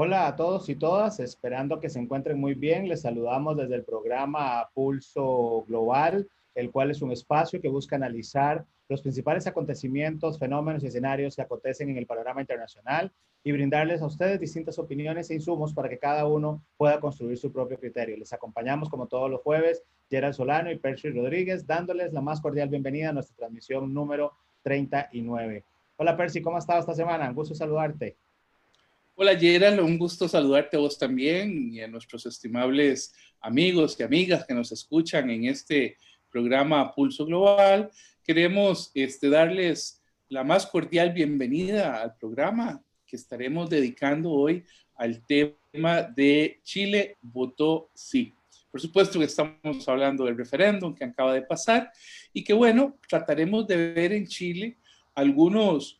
Hola a todos y todas, esperando que se encuentren muy bien. Les saludamos desde el programa Pulso Global, el cual es un espacio que busca analizar los principales acontecimientos, fenómenos y escenarios que acontecen en el panorama internacional y brindarles a ustedes distintas opiniones e insumos para que cada uno pueda construir su propio criterio. Les acompañamos como todos los jueves, Gerald Solano y Percy Rodríguez, dándoles la más cordial bienvenida a nuestra transmisión número 39. Hola Percy, ¿cómo has estado esta semana? Un gusto saludarte. Hola Gerald, un gusto saludarte a vos también y a nuestros estimables amigos y amigas que nos escuchan en este programa Pulso Global. Queremos darles la más cordial bienvenida al programa que estaremos dedicando hoy al tema de Chile votó sí. Por supuesto que estamos hablando del referéndum que acaba de pasar y que bueno, trataremos de ver en Chile algunos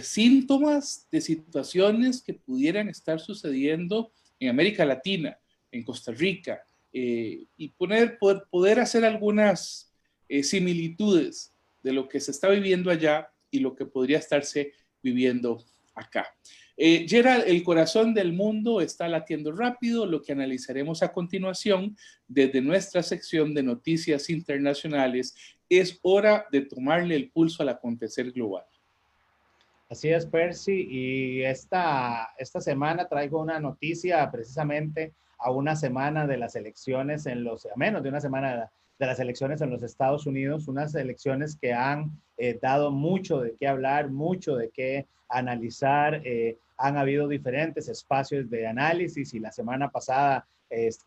síntomas de situaciones que pudieran estar sucediendo en América Latina, en Costa Rica, y poder hacer algunas similitudes de lo que se está viviendo allá y lo que podría estarse viviendo acá. Gerald, el corazón del mundo está latiendo rápido, lo que analizaremos a continuación desde nuestra sección de noticias internacionales. Es hora de tomarle el pulso al acontecer global. Así es, Percy, y esta semana traigo una noticia precisamente a una semana de las elecciones a menos de una semana de las elecciones en los Estados Unidos, unas elecciones que han dado mucho de qué hablar, mucho de qué analizar, han habido diferentes espacios de análisis y la semana pasada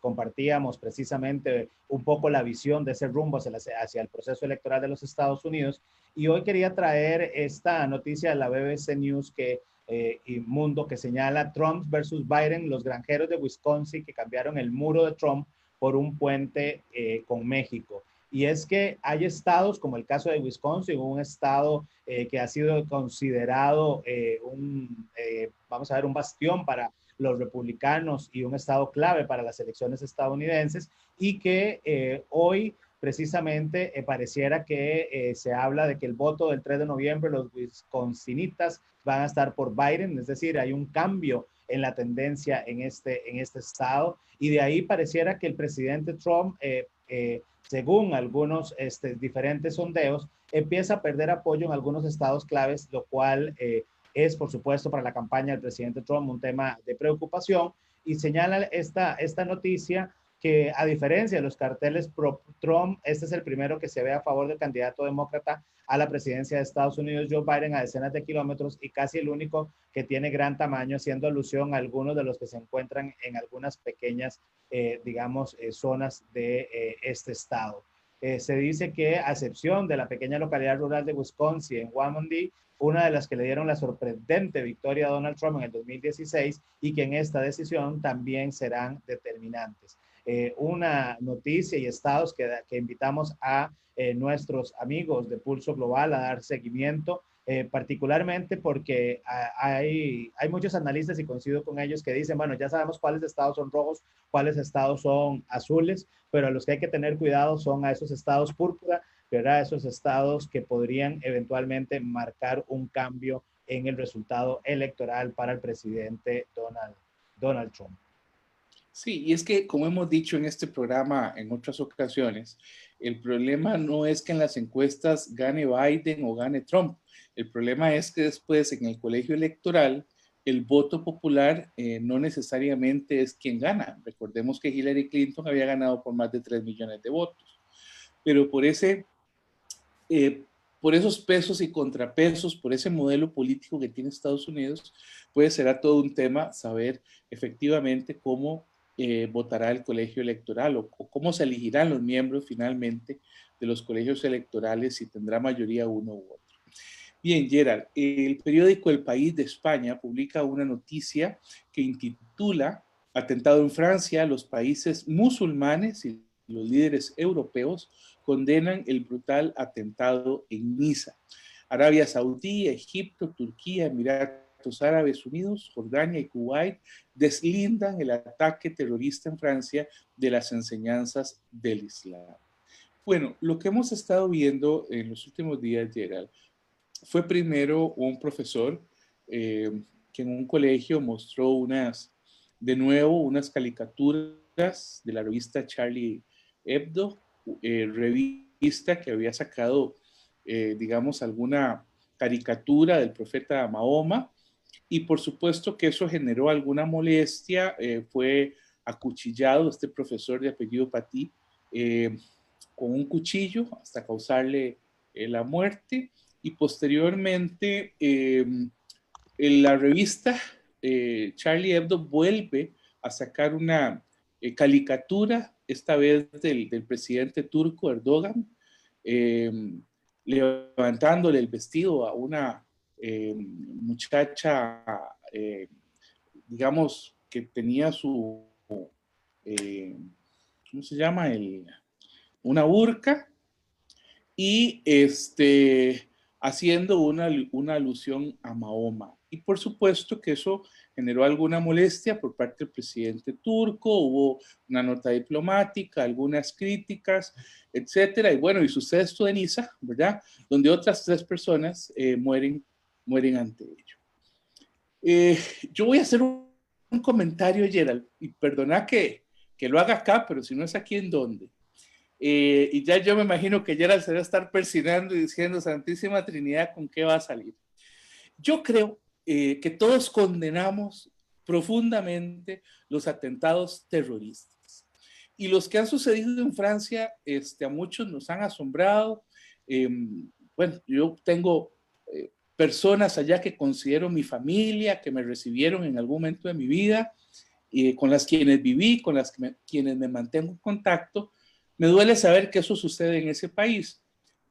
compartíamos precisamente un poco la visión de ese rumbo hacia el proceso electoral de los Estados Unidos. Y hoy quería traer esta noticia de la BBC News y Mundo que señala Trump versus Biden, los granjeros de Wisconsin que cambiaron el muro de Trump por un puente con México. Y es que hay estados, como el caso de Wisconsin, un estado que ha sido considerado vamos a ver, un bastión para los republicanos y un estado clave para las elecciones estadounidenses, y que hoy precisamente pareciera que se habla de que el voto del 3 de noviembre, los wisconsinitas van a estar por Biden, es decir, hay un cambio en la tendencia en este estado, y de ahí pareciera que el presidente Trump, según algunos diferentes sondeos, empieza a perder apoyo en algunos estados claves, lo cual es, por supuesto, para la campaña del presidente Trump un tema de preocupación, y señala esta noticia que a diferencia de los carteles pro-Trump, este es el primero que se ve a favor del candidato demócrata a la presidencia de Estados Unidos, Joe Biden, a decenas de kilómetros, y casi el único que tiene gran tamaño, haciendo alusión a algunos de los que se encuentran en algunas pequeñas, zonas de este estado. Se dice que, a excepción de la pequeña localidad rural de Wisconsin, en Waumandee, una de las que le dieron la sorprendente victoria a Donald Trump en el 2016, y que en esta decisión también serán determinantes. Una noticia y estados que invitamos a nuestros amigos de Pulso Global a dar seguimiento, particularmente porque hay muchos analistas, y coincido con ellos, que dicen, bueno, ya sabemos cuáles estados son rojos, cuáles estados son azules, pero a los que hay que tener cuidado son a esos estados púrpura, ¿verdad? Esos estados que podrían eventualmente marcar un cambio en el resultado electoral para el presidente Donald Trump. Sí, y es que como hemos dicho en este programa en otras ocasiones, el problema no es que en las encuestas gane Biden o gane Trump. El problema es que después en el colegio electoral el voto popular no necesariamente es quien gana. Recordemos que Hillary Clinton había ganado por más de 3 millones de votos, pero eh, por esos pesos y contrapesos, por ese modelo político que tiene Estados Unidos, pues será todo un tema saber efectivamente cómo votará el colegio electoral o cómo se elegirán los miembros finalmente de los colegios electorales, si tendrá mayoría uno u otro. Bien, Gerald, el periódico El País de España publica una noticia que intitula Atentado en Francia, los países musulmanes y los líderes europeos condenan el brutal atentado en Niza. Arabia Saudí, Egipto, Turquía, Emiratos Árabes Unidos, Jordania y Kuwait deslindan el ataque terrorista en Francia de las enseñanzas del Islam. Bueno, lo que hemos estado viendo en los últimos días, Gerald, fue primero un profesor que en un colegio mostró unas de nuevo unas caricaturas de la revista Charlie Hebdo, revista que había sacado, digamos, alguna caricatura del profeta Mahoma, y por supuesto que eso generó alguna molestia. Fue acuchillado este profesor de apellido Patí con un cuchillo hasta causarle la muerte, y posteriormente la revista Charlie Hebdo vuelve a sacar una caricatura, esta vez del presidente turco Erdogan, eh, levantándole el vestido a una muchacha, digamos, que tenía su, ¿cómo se llama? Una burka, y haciendo una alusión a Mahoma. Y por supuesto que eso generó alguna molestia por parte del presidente turco, hubo una nota diplomática, algunas críticas, etcétera. Y bueno, y sucede esto de Niza, ¿verdad? Donde otras 3 personas mueren ante ello. Yo voy a hacer un comentario, Gerald, y perdona que lo haga acá, pero si no es aquí, ¿en dónde? Y ya yo me imagino que Gerald se va a estar persinando y diciendo, Santísima Trinidad, ¿con qué va a salir? Yo creo que todos condenamos profundamente los atentados terroristas. Y los que han sucedido en Francia, a muchos nos han asombrado. Bueno, yo tengo personas allá que considero mi familia, que me recibieron en algún momento de mi vida, con las quienes viví, con quienes me mantengo en contacto. Me duele saber que eso sucede en ese país,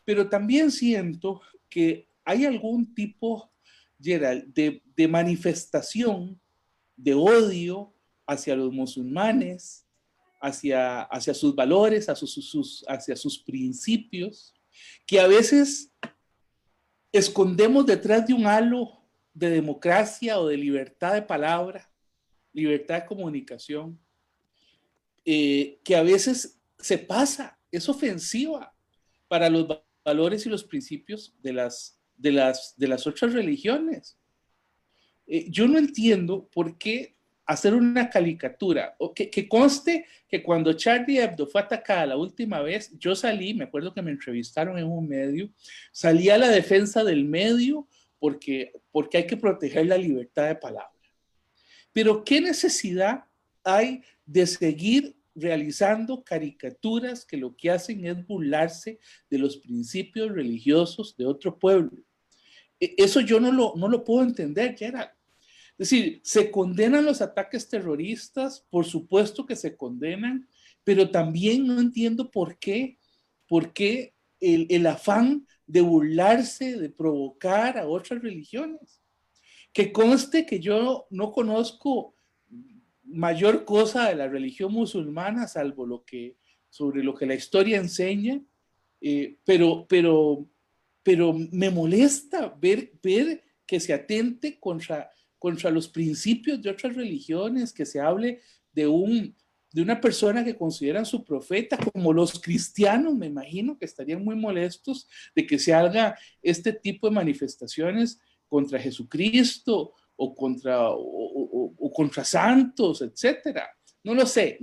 pero también siento que hay algún tipo, Gerald, de manifestación de odio hacia los musulmanes, hacia sus valores, hacia sus principios, que a veces escondemos detrás de un halo de democracia o de libertad de palabra, libertad de comunicación, que a veces se pasa, es ofensiva para los valores y los principios de las otras religiones. Yo no entiendo por qué hacer una caricatura, o que conste que cuando Charlie Hebdo fue atacada la última vez, yo salí, me acuerdo que me entrevistaron en un medio, salí a la defensa del medio porque hay que proteger la libertad de palabra. Pero ¿qué necesidad hay de seguir realizando caricaturas que lo que hacen es burlarse de los principios religiosos de otro pueblo? Eso yo no lo puedo entender, Gerald. Es decir, se condenan los ataques terroristas, por supuesto que se condenan, pero también no entiendo por qué el afán de burlarse, de provocar a otras religiones. Que conste que yo no conozco mayor cosa de la religión musulmana, salvo sobre lo que la historia enseña, pero me molesta ver que se atente contra los principios de otras religiones, que se hable de una persona que consideran su profeta, como los cristianos, me imagino que estarían muy molestos de que se haga este tipo de manifestaciones contra Jesucristo o contra santos, etcétera. No lo sé.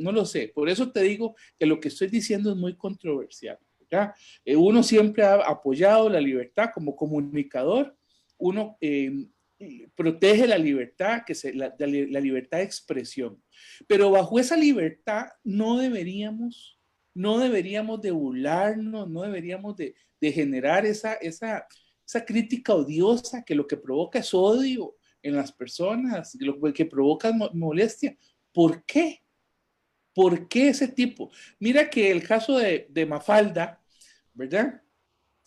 Por eso te digo que lo que estoy diciendo es muy controversial, ¿verdad? Uno siempre ha apoyado la libertad como comunicador. Uno protege la libertad, la libertad de expresión. Pero bajo esa libertad no deberíamos de burlarnos, no deberíamos de generar esa crítica odiosa que lo que provoca es odio en las personas, lo que provoca molestia. ¿Por qué? ¿Por qué ese tipo? Mira que el caso de Mafalda, ¿verdad?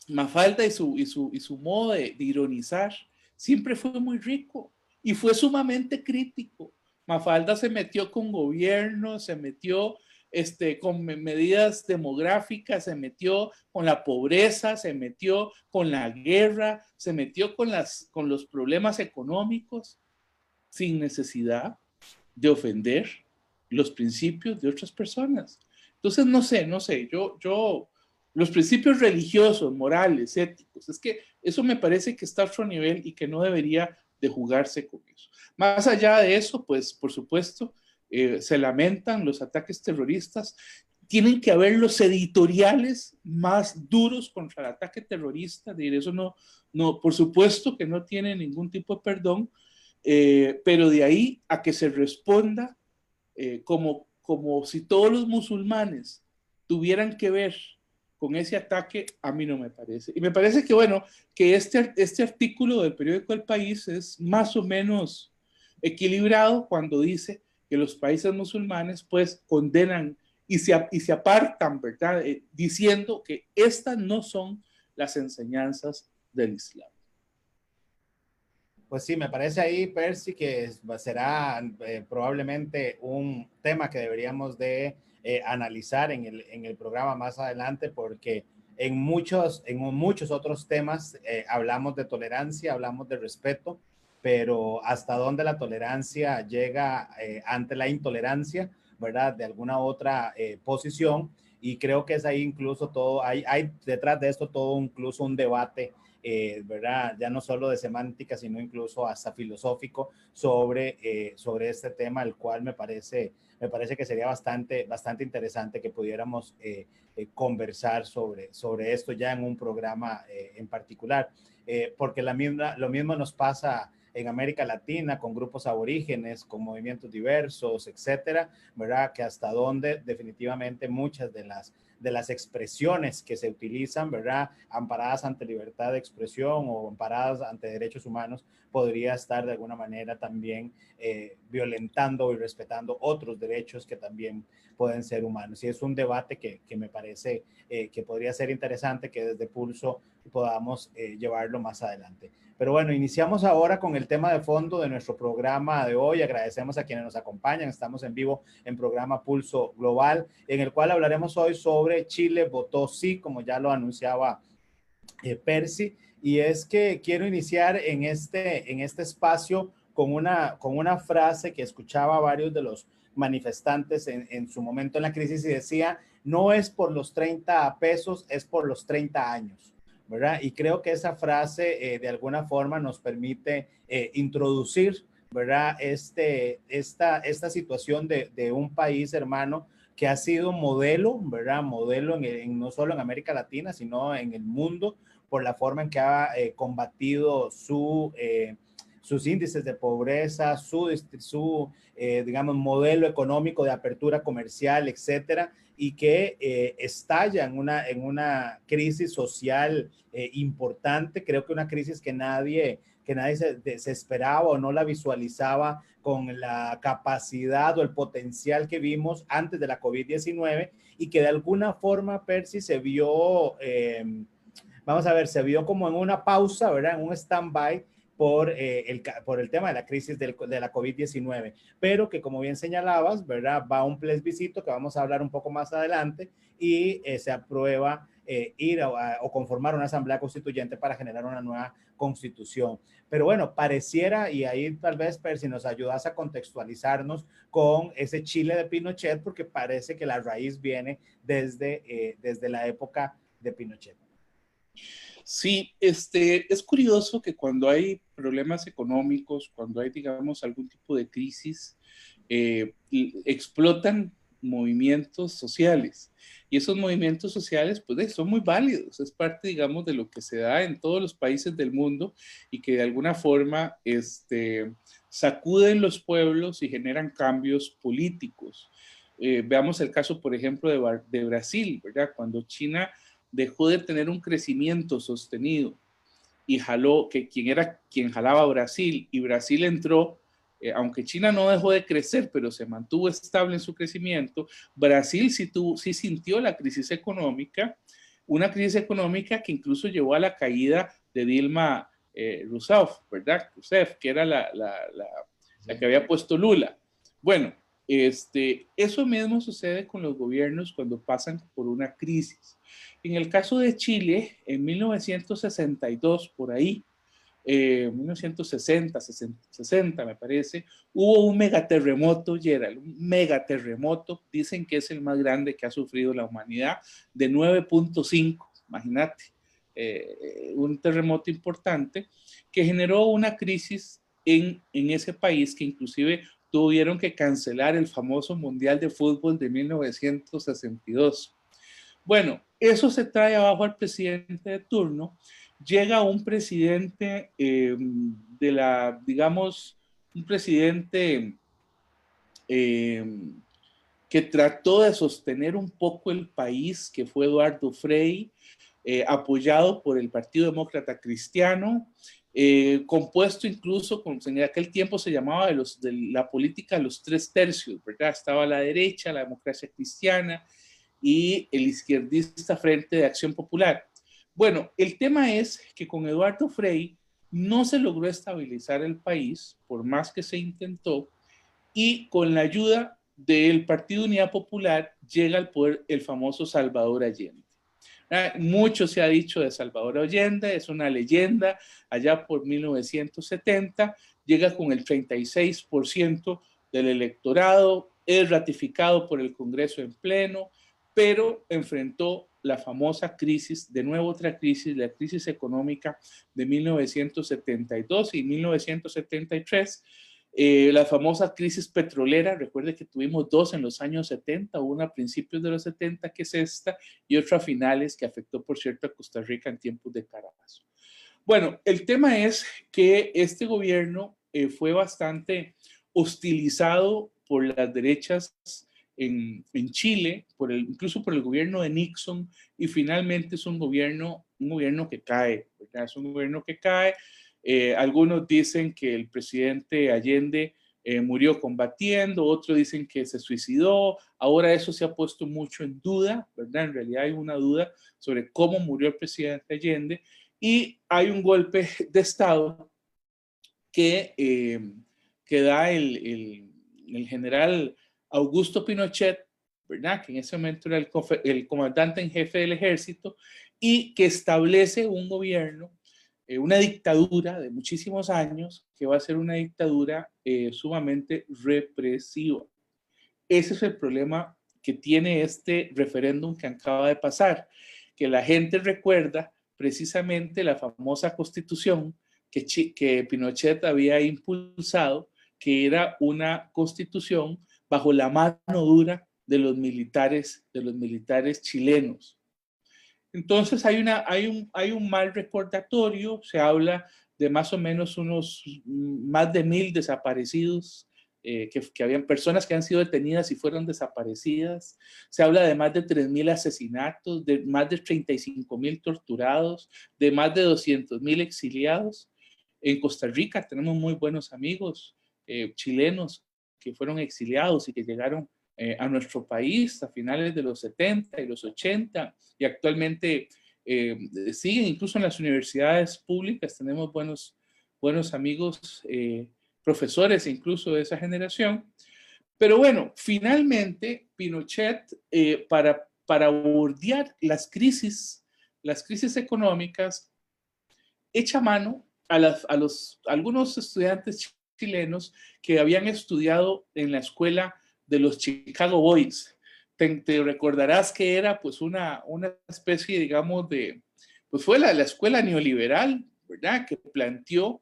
Mafalda y su modo de ironizar siempre fue muy rico y fue sumamente crítico. Mafalda se metió con gobierno, se metió con medidas demográficas, se metió con la pobreza, se metió con la guerra, se metió con los problemas económicos sin necesidad de ofender los principios de otras personas. Entonces, no sé, yo los principios religiosos, morales, éticos, es que eso me parece que está a otro nivel y que no debería de jugarse con eso. Más allá de eso, pues, por supuesto, se lamentan los ataques terroristas. Tienen que haber los editoriales más duros contra el ataque terrorista. Eso no, por supuesto que no tiene ningún tipo de perdón, pero de ahí a que se responda como si todos los musulmanes tuvieran que ver con ese ataque, a mí no me parece. Y me parece que, bueno, que este artículo del periódico El País es más o menos equilibrado cuando dice que los países musulmanes pues condenan y se apartan, ¿verdad? Diciendo que estas no son las enseñanzas del Islam. Pues sí, me parece ahí, Percy, que será probablemente un tema que deberíamos de analizar en el programa más adelante, porque en muchos otros temas hablamos de tolerancia, hablamos de respeto, pero hasta dónde la tolerancia llega ante la intolerancia, ¿verdad? De alguna otra posición, y creo que es ahí incluso todo, hay detrás de esto todo incluso un debate, ¿verdad? Ya no solo de semántica, sino incluso hasta filosófico sobre este tema, el cual me parece que sería bastante interesante que pudiéramos conversar sobre esto ya en un programa en particular, porque lo mismo nos pasa en América Latina, con grupos aborígenes, con movimientos diversos, etcétera, ¿verdad? Que hasta donde definitivamente muchas de las expresiones que se utilizan, ¿verdad? Amparadas ante libertad de expresión o amparadas ante derechos humanos, podría estar de alguna manera también violentando y respetando otros derechos que también pueden ser humanos. Y es un debate que me parece que podría ser interesante que desde Pulso podamos llevarlo más adelante. Pero bueno, iniciamos ahora con el tema de fondo de nuestro programa de hoy. Agradecemos a quienes nos acompañan. Estamos en vivo en programa Pulso Global, en el cual hablaremos hoy sobre Chile votó sí, como ya lo anunciaba Percy. Y es que quiero iniciar en este espacio con una frase que escuchaba a varios de los manifestantes en su momento en la crisis y decía, no es por los 30 pesos, es por los 30 años. ¿Verdad? Y creo que esa frase de alguna forma nos permite introducir, ¿verdad? Esta situación de un país hermano que ha sido modelo, ¿verdad? Modelo no solo en América Latina, sino en el mundo, por la forma en que ha combatido sus índices de pobreza, su digamos, modelo económico de apertura comercial, etcétera, y que estalla en una crisis social importante. Creo que una crisis que nadie se esperaba o no la visualizaba con la capacidad o el potencial que vimos antes de la COVID-19 y que de alguna forma, Percy, se vio, se vio como en una pausa, ¿verdad? En un stand-by por el tema de la crisis de la COVID-19, pero que como bien señalabas, ¿verdad? Va a un plebiscito que vamos a hablar un poco más adelante y se aprueba ir o conformar una asamblea constituyente para generar una nueva constitución. Pero bueno, pareciera, y ahí tal vez, Percy, nos ayudas a contextualizarnos con ese Chile de Pinochet, porque parece que la raíz viene desde la época de Pinochet. Sí, es curioso que cuando hay problemas económicos, cuando hay, digamos, algún tipo de crisis, explotan movimientos sociales. Y esos movimientos sociales, pues, son muy válidos. Es parte, digamos, de lo que se da en todos los países del mundo y que de alguna forma sacuden los pueblos y generan cambios políticos. Veamos el caso, por ejemplo, de Brasil, ¿verdad? Cuando China dejó de tener un crecimiento sostenido y jaló, quien jalaba a Brasil, y Brasil entró, aunque China no dejó de crecer, pero se mantuvo estable en su crecimiento, Brasil sí sintió la crisis económica, una crisis económica que incluso llevó a la caída de Dilma Rousseff, ¿verdad? Rousseff, que era la que había puesto Lula. Bueno, eso mismo sucede con los gobiernos cuando pasan por una crisis. En el caso de Chile, en 1962, por ahí, 1960, 60 me parece, hubo un megaterremoto, Gerald, un megaterremoto, dicen que es el más grande que ha sufrido la humanidad, de 9.5, imagínate, un terremoto importante que generó una crisis en ese país que inclusive tuvieron que cancelar el famoso Mundial de Fútbol de 1962. Bueno, eso se trae abajo al presidente de turno. Llega un presidente digamos, un presidente que trató de sostener un poco el país, que fue Eduardo Frei, apoyado por el Partido Demócrata Cristiano, compuesto incluso, en aquel tiempo se llamaba de la política de los 3/3, ¿verdad? Estaba la derecha, la democracia cristiana y el izquierdista Frente de Acción Popular. Bueno, el tema es que con Eduardo Frei no se logró estabilizar el país, por más que se intentó, y con la ayuda del Partido Unidad Popular llega al poder el famoso Salvador Allende. Mucho se ha dicho de Salvador Allende, es una leyenda. Allá por 1970 llega con el 36% del electorado, es ratificado por el Congreso en pleno, pero enfrentó la famosa crisis, de nuevo otra crisis, la crisis económica de 1972 y 1973, la famosa crisis petrolera. Recuerde que tuvimos dos en los años 70, una a principios de los 70, que es esta, y otra a finales, que afectó, por cierto, a Costa Rica en tiempos de Carazo. Bueno, el tema es que este gobierno fue bastante hostilizado por las derechas en Chile, incluso por el gobierno de Nixon, y finalmente es un gobierno que cae, ¿verdad? Es un gobierno que cae. Algunos dicen que el presidente Allende murió combatiendo, otros dicen que se suicidó. Ahora eso se ha puesto mucho en duda, ¿verdad? En realidad hay una duda sobre cómo murió el presidente Allende, y hay un golpe de Estado que da el general Augusto Pinochet, ¿verdad? Que en ese momento era el comandante en jefe del ejército, y que establece un gobierno, una dictadura de muchísimos años, que va a ser una dictadura sumamente represiva. Ese es el problema que tiene este referéndum que acaba de pasar, que la gente recuerda precisamente la famosa constitución que Pinochet había impulsado, que era una constitución bajo la mano dura de los militares chilenos. Entonces hay un mal recordatorio. Se habla de más o menos más de 1000 desaparecidos, que habían personas que han sido detenidas y fueron desaparecidas. Se habla de más de 3000 asesinatos, de más de 35,000 torturados, de más de 200,000 exiliados. En Costa Rica tenemos muy buenos amigos chilenos que fueron exiliados y que llegaron a nuestro país a finales de los 70 y los 80, y actualmente siguen incluso en las universidades públicas. Tenemos buenos amigos, profesores incluso de esa generación. Pero bueno, finalmente Pinochet, para bordear las crisis económicas, echa mano a algunos estudiantes chilenos que habían estudiado en la escuela de los Chicago Boys. Te recordarás que era pues una especie, digamos, pues fue la escuela neoliberal, ¿verdad? Que planteó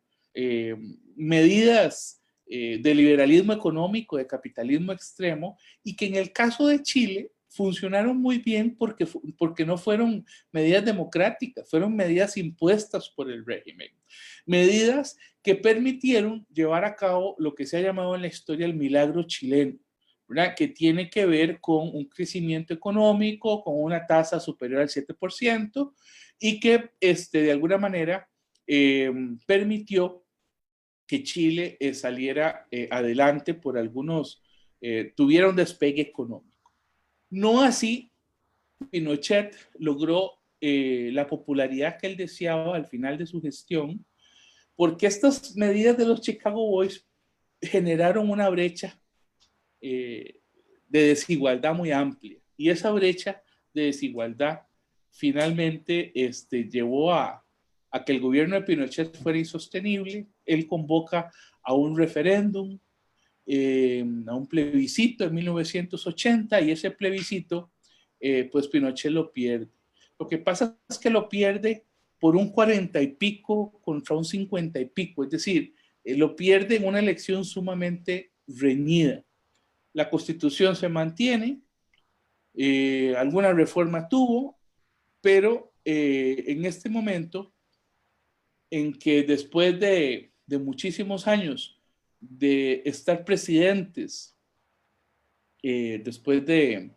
medidas de liberalismo económico, de capitalismo extremo, y que en el caso de Chile funcionaron muy bien porque no fueron medidas democráticas, fueron medidas impuestas por el régimen. Medidas que permitieron llevar a cabo lo que se ha llamado en la historia el milagro chileno, ¿verdad? Que tiene que ver con un crecimiento económico, con una tasa superior al 7%, y que de alguna manera permitió que Chile saliera adelante por tuviera un despegue económico. No así, Pinochet logró la popularidad que él deseaba al final de su gestión, porque estas medidas de los Chicago Boys generaron una brecha de desigualdad muy amplia, y esa brecha de desigualdad finalmente llevó a que el gobierno de Pinochet fuera insostenible. Él convoca a un referéndum, a un plebiscito en 1980, y ese plebiscito, pues Pinochet lo pierde. Lo que pasa es que lo pierde por un 40 y pico contra un 50 y pico, es decir, lo pierde en una elección sumamente reñida. La Constitución se mantiene, alguna reforma tuvo, pero en este momento en que después de muchísimos años de estar presidentes, después de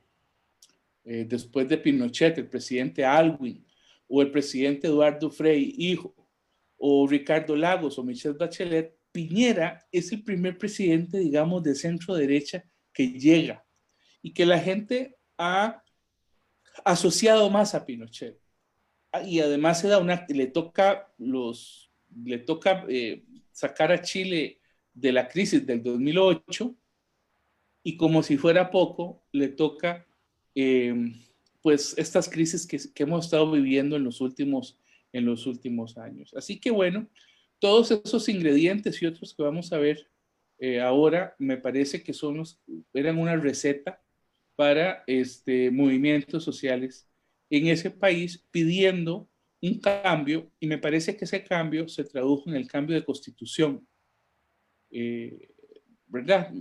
Pinochet, el presidente Aylwin, o el presidente Eduardo Frei, hijo, o Ricardo Lagos, o Michelle Bachelet, Piñera es el primer presidente, digamos, de centro derecha que llega y que la gente ha asociado más a Pinochet. Y además le toca sacar a Chile de la crisis del 2008 y como si fuera poco, le toca pues estas crisis que hemos estado viviendo en los últimos años. Así que bueno, todos esos ingredientes y otros que vamos a ver ahora me parece que eran una receta para movimientos sociales en ese país pidiendo un cambio, y me parece que ese cambio se tradujo en el cambio de constitución. ¿Verdad?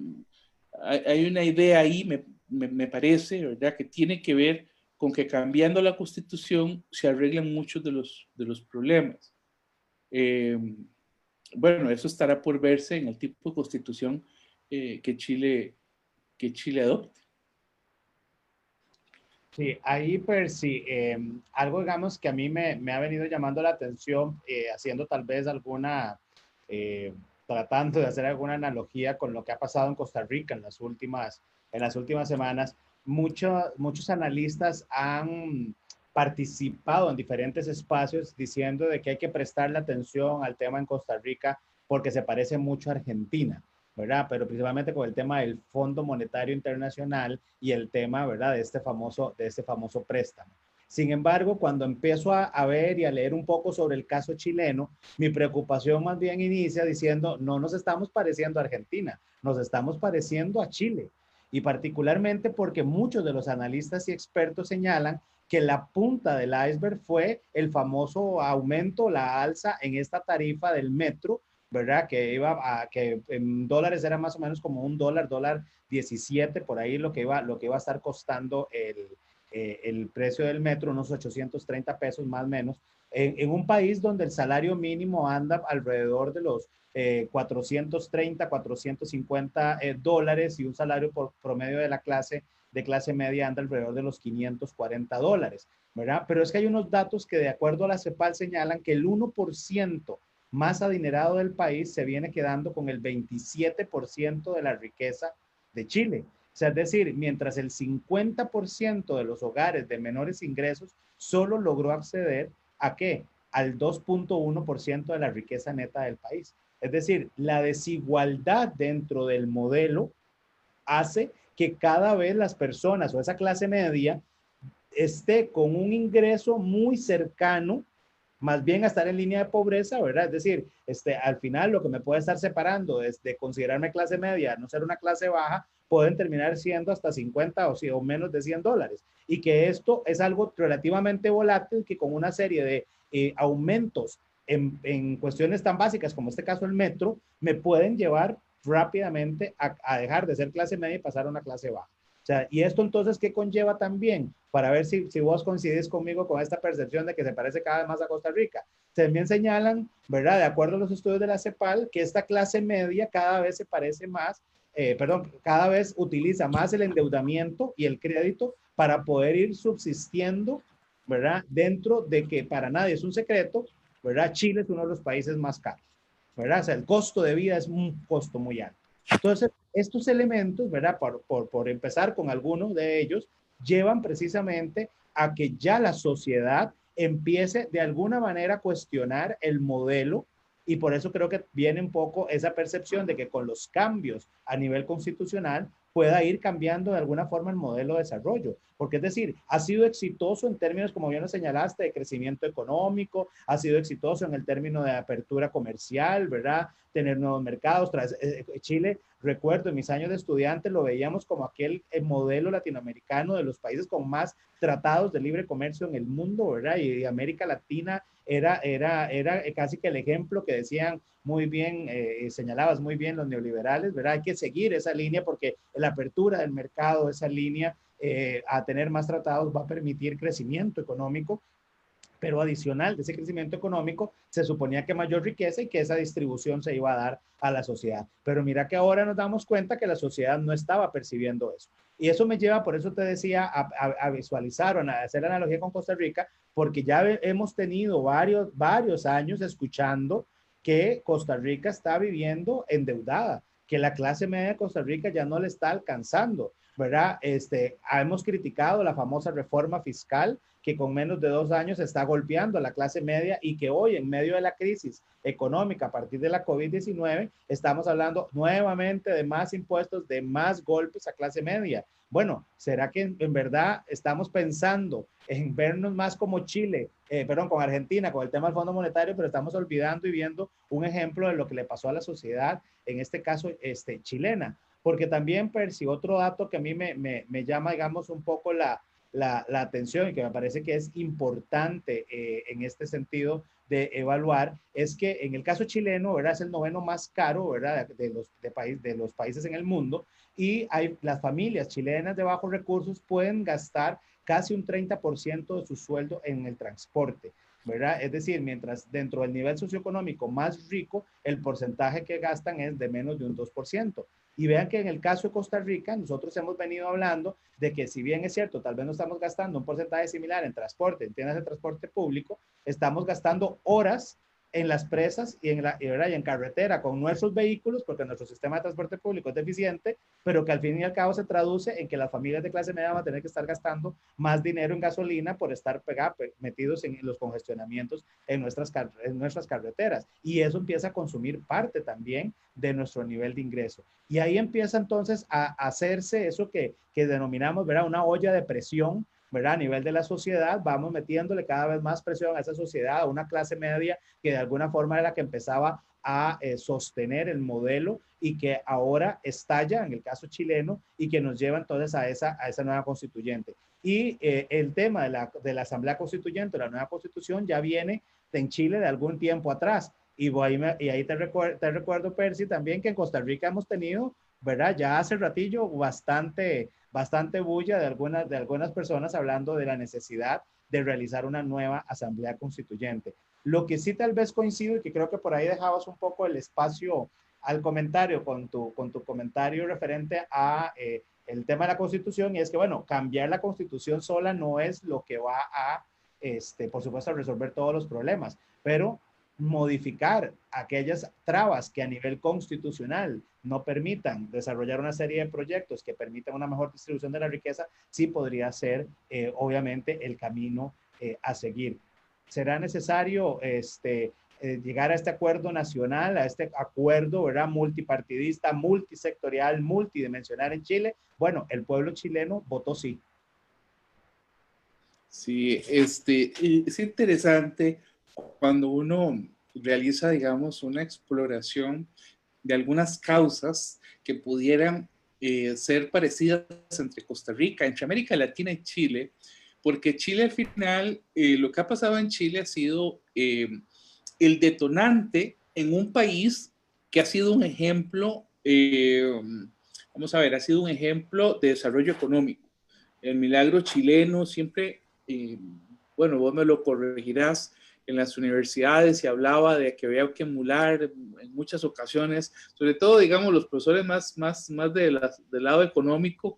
Hay una idea ahí, me parece, ¿verdad?, que tiene que ver con que cambiando la constitución se arreglan muchos de los problemas. Bueno, eso estará por verse en el tipo de constitución que Chile adopte. Sí, ahí, Percy, algo, digamos, que a mí me ha venido llamando la atención, haciendo tal vez tratando de hacer alguna analogía con lo que ha pasado en Costa Rica en las últimas semanas. Muchos analistas han participado en diferentes espacios diciendo de que hay que prestarle atención al tema en Costa Rica porque se parece mucho a Argentina, ¿verdad? Pero principalmente con el tema del Fondo Monetario Internacional y el tema, ¿verdad?, de este famoso préstamo. Sin embargo, cuando empiezo a ver y a leer un poco sobre el caso chileno, mi preocupación más bien inicia diciendo, no nos estamos pareciendo a Argentina, nos estamos pareciendo a Chile. Y particularmente porque muchos de los analistas y expertos señalan que la punta del iceberg fue el famoso aumento, la alza en esta tarifa del metro, ¿verdad? Que en dólares era más o menos como $1, $1.17, por ahí lo que iba a estar costando el precio del metro, unos 830 pesos más o menos, en un país donde el salario mínimo anda alrededor de los 430, 450 dólares, y un salario por promedio de clase media anda alrededor de los 540 dólares, ¿verdad? Pero es que hay unos datos que de acuerdo a la CEPAL señalan que el 1% más adinerado del país se viene quedando con el 27% de la riqueza de Chile. O sea, es decir, mientras el 50% de los hogares de menores ingresos solo logró acceder ¿a qué? Al 2.1% de la riqueza neta del país. Es decir, la desigualdad dentro del modelo hace que cada vez las personas o esa clase media esté con un ingreso muy cercano más bien a estar en línea de pobreza, ¿verdad? Es decir, al final lo que me puede estar separando de considerarme clase media, no ser una clase baja, pueden terminar siendo hasta 50 o menos de $100. Y que esto es algo relativamente volátil que con una serie de aumentos en cuestiones tan básicas como este caso el metro, me pueden llevar rápidamente a dejar de ser clase media y pasar a una clase baja. O sea, y esto entonces, ¿qué conlleva también? Para ver si vos coincides conmigo con esta percepción de que se parece cada vez más a Costa Rica. También señalan, ¿verdad? De acuerdo a los estudios de la CEPAL, que esta clase media cada vez se parece más, cada vez utiliza más el endeudamiento y el crédito para poder ir subsistiendo, ¿verdad? Dentro de que para nadie es un secreto, ¿verdad? Chile es uno de los países más caros, ¿verdad? O sea, el costo de vida es un costo muy alto. Entonces, estos elementos, ¿verdad? Por empezar con algunos de ellos, llevan precisamente a que ya la sociedad empiece de alguna manera a cuestionar el modelo, y por eso creo que viene un poco esa percepción de que con los cambios a nivel constitucional pueda ir cambiando de alguna forma el modelo de desarrollo. Porque es decir, ha sido exitoso en términos, como bien lo señalaste, de crecimiento económico, ha sido exitoso en el término de apertura comercial, ¿verdad? Tener nuevos mercados. Chile recuerdo en mis años de estudiante lo veíamos como aquel modelo latinoamericano de los países con más tratados de libre comercio en el mundo, ¿verdad? Y América Latina era casi que el ejemplo que decían muy bien, señalabas muy bien los neoliberales, ¿verdad? Hay que seguir esa línea porque la apertura del mercado, esa línea a tener más tratados va a permitir crecimiento económico, pero adicional de ese crecimiento económico, se suponía que mayor riqueza y que esa distribución se iba a dar a la sociedad. Pero mira que ahora nos damos cuenta que la sociedad no estaba percibiendo eso. Y eso me lleva, por eso te decía, a visualizar o a hacer la analogía con Costa Rica, porque ya hemos tenido varios años escuchando que Costa Rica está viviendo endeudada, que la clase media de Costa Rica ya no le está alcanzando, ¿verdad? Hemos criticado la famosa reforma fiscal que con menos de 2 años está golpeando a la clase media y que hoy, en medio de la crisis económica a partir de la COVID-19, estamos hablando nuevamente de más impuestos, de más golpes a clase media. Bueno, ¿será que en verdad estamos pensando en vernos más como Chile, perdón, con Argentina, con el tema del Fondo Monetario, pero estamos olvidando y viendo un ejemplo de lo que le pasó a la sociedad, en este caso chilena? Porque también, Percy, otro dato que a mí me llama, digamos, un poco la atención y que me parece que es importante en este sentido de evaluar es que en el caso chileno, ¿verdad? Es el noveno más caro, ¿verdad? De los países en el mundo y las familias chilenas de bajos recursos pueden gastar casi un 30% de su sueldo en el transporte, ¿verdad? Es decir, mientras dentro del nivel socioeconómico más rico, el porcentaje que gastan es de menos de un 2%. Y vean que en el caso de Costa Rica, nosotros hemos venido hablando de que si bien es cierto, tal vez no estamos gastando un porcentaje similar en transporte, en tiendas de transporte público, estamos gastando horas en las presas y en carretera con nuestros vehículos, porque nuestro sistema de transporte público es deficiente, pero que al fin y al cabo se traduce en que las familias de clase media van a tener que estar gastando más dinero en gasolina por estar metidos en los congestionamientos en nuestras carreteras. Y eso empieza a consumir parte también de nuestro nivel de ingreso. Y ahí empieza entonces a hacerse eso que denominamos, ¿verdad? Una olla de presión, ¿verdad? A nivel de la sociedad, vamos metiéndole cada vez más presión a esa sociedad, a una clase media que de alguna forma era la que empezaba a sostener el modelo y que ahora estalla en el caso chileno y que nos lleva entonces a esa nueva constituyente. Y el tema de la Asamblea Constituyente, la nueva constitución, ya viene en Chile de algún tiempo atrás. Y ahí te recuerdo, Percy, también que en Costa Rica hemos tenido, ¿verdad? Ya hace ratillo bastante bulla de algunas personas hablando de la necesidad de realizar una nueva asamblea constituyente. Lo que sí tal vez coincido y que creo que por ahí dejabas un poco el espacio al comentario con tu comentario referente a el tema de la constitución y es que, bueno, cambiar la constitución sola no es lo que va a, por supuesto, a resolver todos los problemas, pero modificar aquellas trabas que a nivel constitucional no permitan desarrollar una serie de proyectos que permitan una mejor distribución de la riqueza, sí podría ser, obviamente, el camino a seguir. Será necesario llegar a este acuerdo nacional, a este acuerdo, ¿verdad? Multipartidista, multisectorial, multidimensional en Chile. Bueno, el pueblo chileno votó sí. Sí, es interesante cuando uno realiza, digamos, una exploración de algunas causas que pudieran ser parecidas entre Costa Rica, entre América Latina y Chile, porque Chile al final, lo que ha pasado en Chile ha sido el detonante en un país que ha sido un ejemplo, vamos a ver, ha sido un ejemplo de desarrollo económico. El milagro chileno siempre, bueno, vos me lo corregirás, en las universidades se hablaba de que había que emular en muchas ocasiones, sobre todo, digamos, los profesores más del lado económico,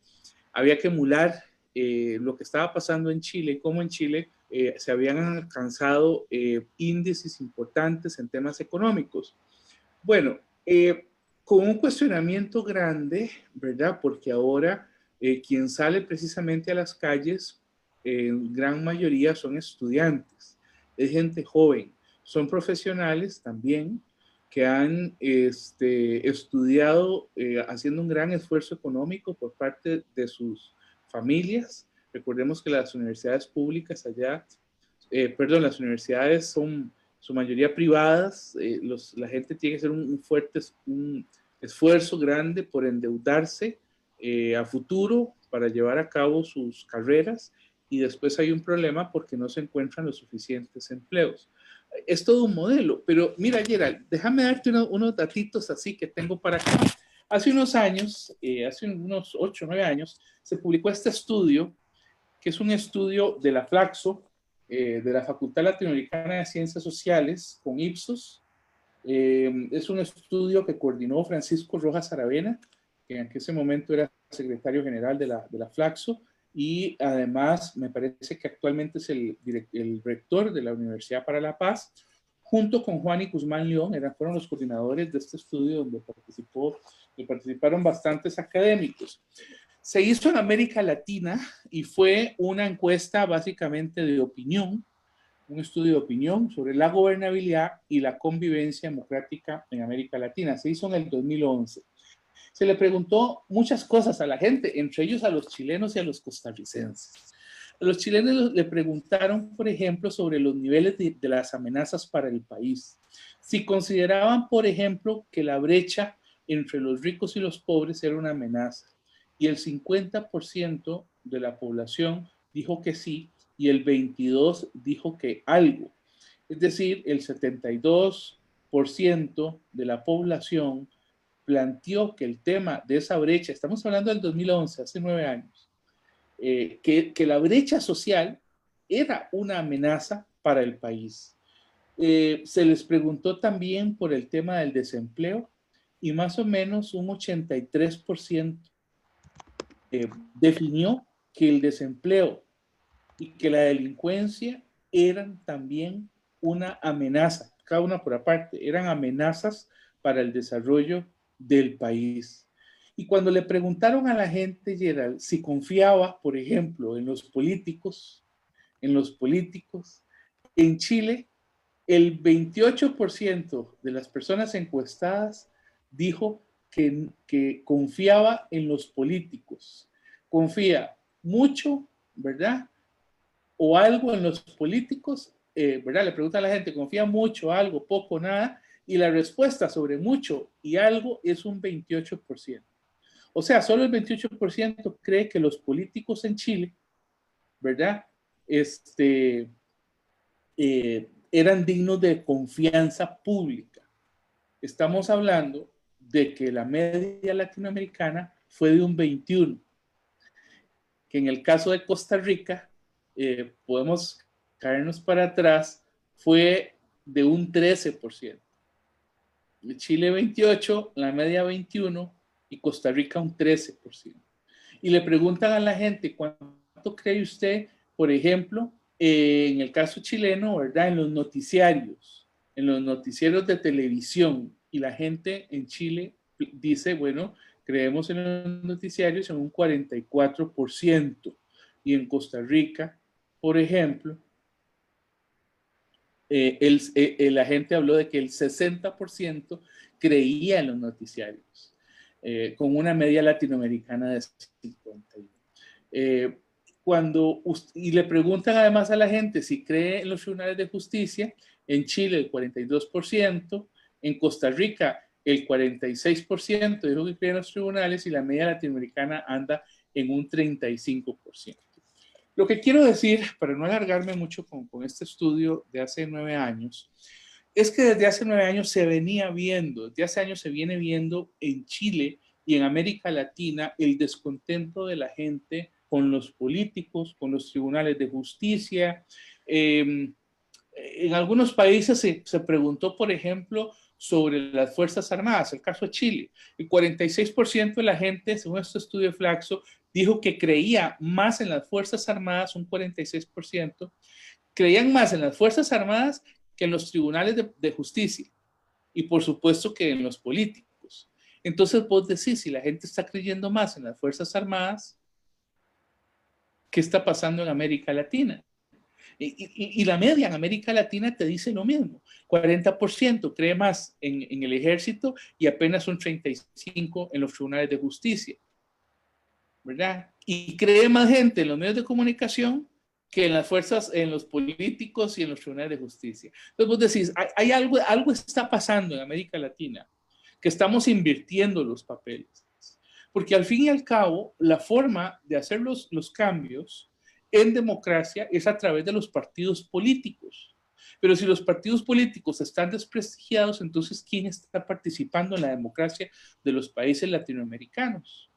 había que emular lo que estaba pasando en Chile, como en Chile se habían alcanzado índices importantes en temas económicos. Bueno, con un cuestionamiento grande, ¿verdad? Porque ahora quien sale precisamente a las calles, en gran mayoría son estudiantes, es gente joven, son profesionales también que han estudiado haciendo un gran esfuerzo económico por parte de sus familias. Recordemos que las universidades públicas allá, las universidades son su mayoría privadas, la gente tiene que ser un fuerte, esfuerzo grande por endeudarse a futuro para llevar a cabo sus carreras, y después hay un problema porque no se encuentran los suficientes empleos. Es todo un modelo, pero mira, Gerald, déjame darte unos datitos así que tengo para acá. Hace unos años, hace unos 8 o 9 años, se publicó este estudio, que es un estudio de la Flaxo, de la Facultad Latinoamericana de Ciencias Sociales, con Ipsos. Es un estudio que coordinó Francisco Rojas Aravena, que en ese momento era secretario general de la Flaxo, y además me parece que actualmente es el rector de la Universidad para la Paz, junto con Juan y Guzmán León, fueron los coordinadores de este estudio donde participaron bastantes académicos. Se hizo en América Latina y fue una encuesta básicamente de opinión, un estudio de opinión sobre la gobernabilidad y la convivencia democrática en América Latina. Se hizo en el 2011. Se le preguntó muchas cosas a la gente, entre ellos a los chilenos y a los costarricenses. A los chilenos le preguntaron, por ejemplo, sobre los niveles de las amenazas para el país. Si consideraban, por ejemplo, que la brecha entre los ricos y los pobres era una amenaza. Y el 50% de la población dijo que sí, y el 22% dijo que algo. Es decir, el 72% de la población planteó que el tema de esa brecha, estamos hablando del 2011, hace 9 años, que la brecha social era una amenaza para el país. Se les preguntó también por el tema del desempleo y más o menos un 83% definió que el desempleo y que la delincuencia eran también una amenaza, cada una por aparte, eran amenazas para el desarrollo del país. Y cuando le preguntaron a la gente, Gerald, si confiaba, por ejemplo, en los políticos, en Chile, el 28% de las personas encuestadas dijo que confiaba en los políticos. Confía mucho, ¿verdad? O algo en los políticos, ¿verdad? Le pregunta a la gente, ¿confía mucho, algo, poco, nada? Y la respuesta sobre mucho y algo es un 28%. O sea, solo el 28% cree que los políticos en Chile, ¿verdad? Eran dignos de confianza pública. Estamos hablando de que la media latinoamericana fue de un 21%, que en el caso de Costa Rica, podemos caernos para atrás, fue de un 13%. Chile 28%, la media 21% y Costa Rica un 13%. Y le preguntan a la gente, ¿cuánto cree usted, por ejemplo, en el caso chileno, ¿verdad? En los noticiarios de televisión, y la gente en Chile dice, bueno, creemos en los noticiarios en un 44%, y en Costa Rica, por ejemplo, la gente habló de que el 60% creía en los noticiarios, con una media latinoamericana de 51%. Y le preguntan además a la gente si cree en los tribunales de justicia, en Chile el 42%, en Costa Rica el 46% dijo que cree en los tribunales, y la media latinoamericana anda en un 35%. Lo que quiero decir, para no alargarme mucho con este estudio de hace 9 años, es que desde hace 9 años desde hace años se viene viendo en Chile y en América Latina el descontento de la gente con los políticos, con los tribunales de justicia. En algunos países se preguntó, por ejemplo, sobre las Fuerzas Armadas, el caso de Chile. El 46% de la gente, según este estudio de Flaxo, dijo que creía más en las Fuerzas Armadas, un 46%, creían más en las Fuerzas Armadas que en los tribunales de justicia, y por supuesto que en los políticos. Entonces vos decís, si la gente está creyendo más en las Fuerzas Armadas, ¿qué está pasando en América Latina? Y la media en América Latina te dice lo mismo. 40% cree más en el ejército y apenas un 35% en los tribunales de justicia, ¿verdad? Y cree más gente en los medios de comunicación que en las fuerzas, en los políticos y en los tribunales de justicia. Entonces vos decís, algo está pasando en América Latina que estamos invirtiendo los papeles. Porque al fin y al cabo, la forma de hacer los cambios en democracia es a través de los partidos políticos. Pero si los partidos políticos están desprestigiados, entonces ¿quién está participando en la democracia de los países latinoamericanos?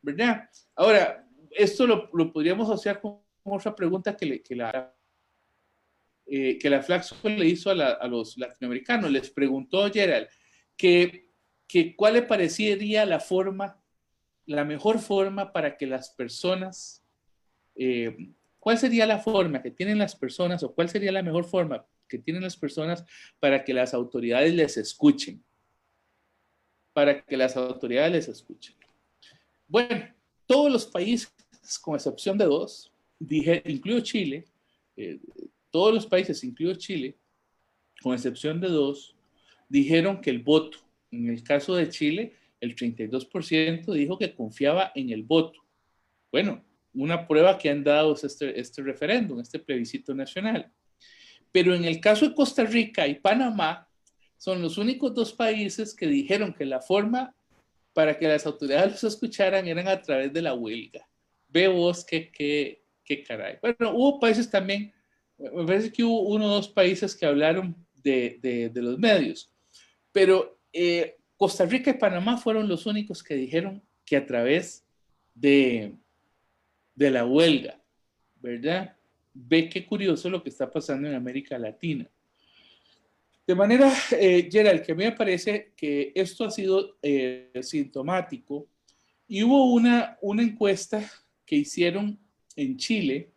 ¿Verdad? Ahora, esto lo podríamos hacer con otra pregunta que la Flaxo le hizo a los latinoamericanos. Les preguntó Gerald que cuál le parecería la mejor forma para que las personas, cuál sería la forma que tienen las personas o cuál sería la mejor forma que tienen las personas para que las autoridades les escuchen. Para que las autoridades les escuchen. Bueno, todos los países, con excepción de dos, incluido Chile, todos los países, incluido Chile, con excepción de dos, dijeron que el voto, en el caso de Chile, el 32% dijo que confiaba en el voto. Bueno, una prueba que han dado es este referéndum, este plebiscito nacional. Pero en el caso de Costa Rica y Panamá, son los únicos dos países que dijeron que la forma para que las autoridades los escucharan eran a través de la huelga. Ve vos qué caray. Bueno, hubo países también, me parece que hubo uno o dos países que hablaron de los medios, pero Costa Rica y Panamá fueron los únicos que dijeron que a través de la huelga, ¿verdad? Ve qué curioso lo que está pasando en América Latina. De manera, Gerald, que a mí me parece que esto ha sido sintomático y hubo una encuesta que hicieron en Chile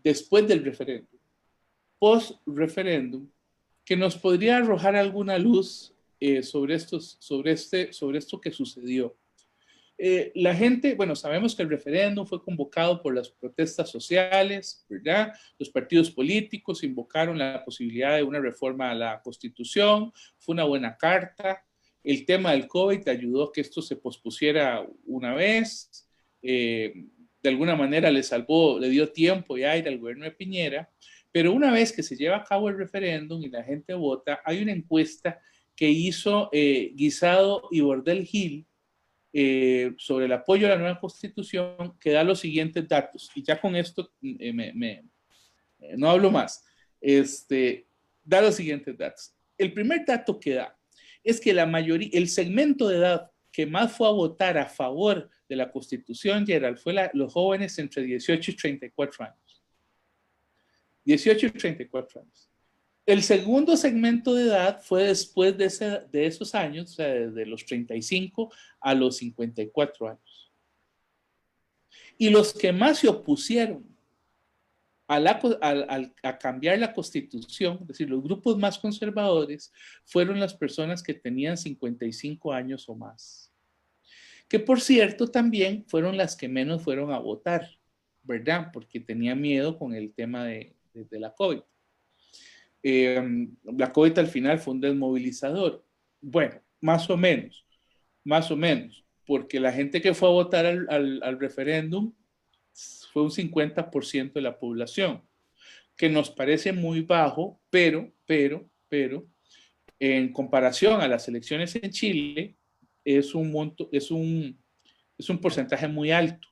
después del referéndum, post-referéndum, que nos podría arrojar alguna luz sobre esto que sucedió. La gente, bueno, sabemos que el referéndum fue convocado por las protestas sociales, ¿verdad? Los partidos políticos invocaron la posibilidad de una reforma a la Constitución, fue una buena carta. El tema del COVID ayudó a que esto se pospusiera una vez. De alguna manera le dio tiempo y aire al gobierno de Piñera, pero una vez que se lleva a cabo el referéndum y la gente vota, hay una encuesta que hizo Guisado y Bordel Gil, sobre el apoyo a la nueva constitución, que da los siguientes datos, y ya con esto no hablo más, da los siguientes datos. El primer dato que da es que el segmento de edad que más fue a votar a favor de la constitución, Gerald, fue los jóvenes entre 18 y 34 años. 18 y 34 años. El segundo segmento de edad fue después de esos años, o sea, desde los 35 a los 54 años. Y los que más se opusieron a cambiar la constitución, es decir, los grupos más conservadores, fueron las personas que tenían 55 años o más. Que por cierto también fueron las que menos fueron a votar, ¿verdad? Porque tenían miedo con el tema de la COVID. La COVID al final fue un desmovilizador. Bueno, más o menos, porque la gente que fue a votar al referéndum fue un 50% de la población, que nos parece muy bajo, pero, en comparación a las elecciones en Chile, es un porcentaje muy alto,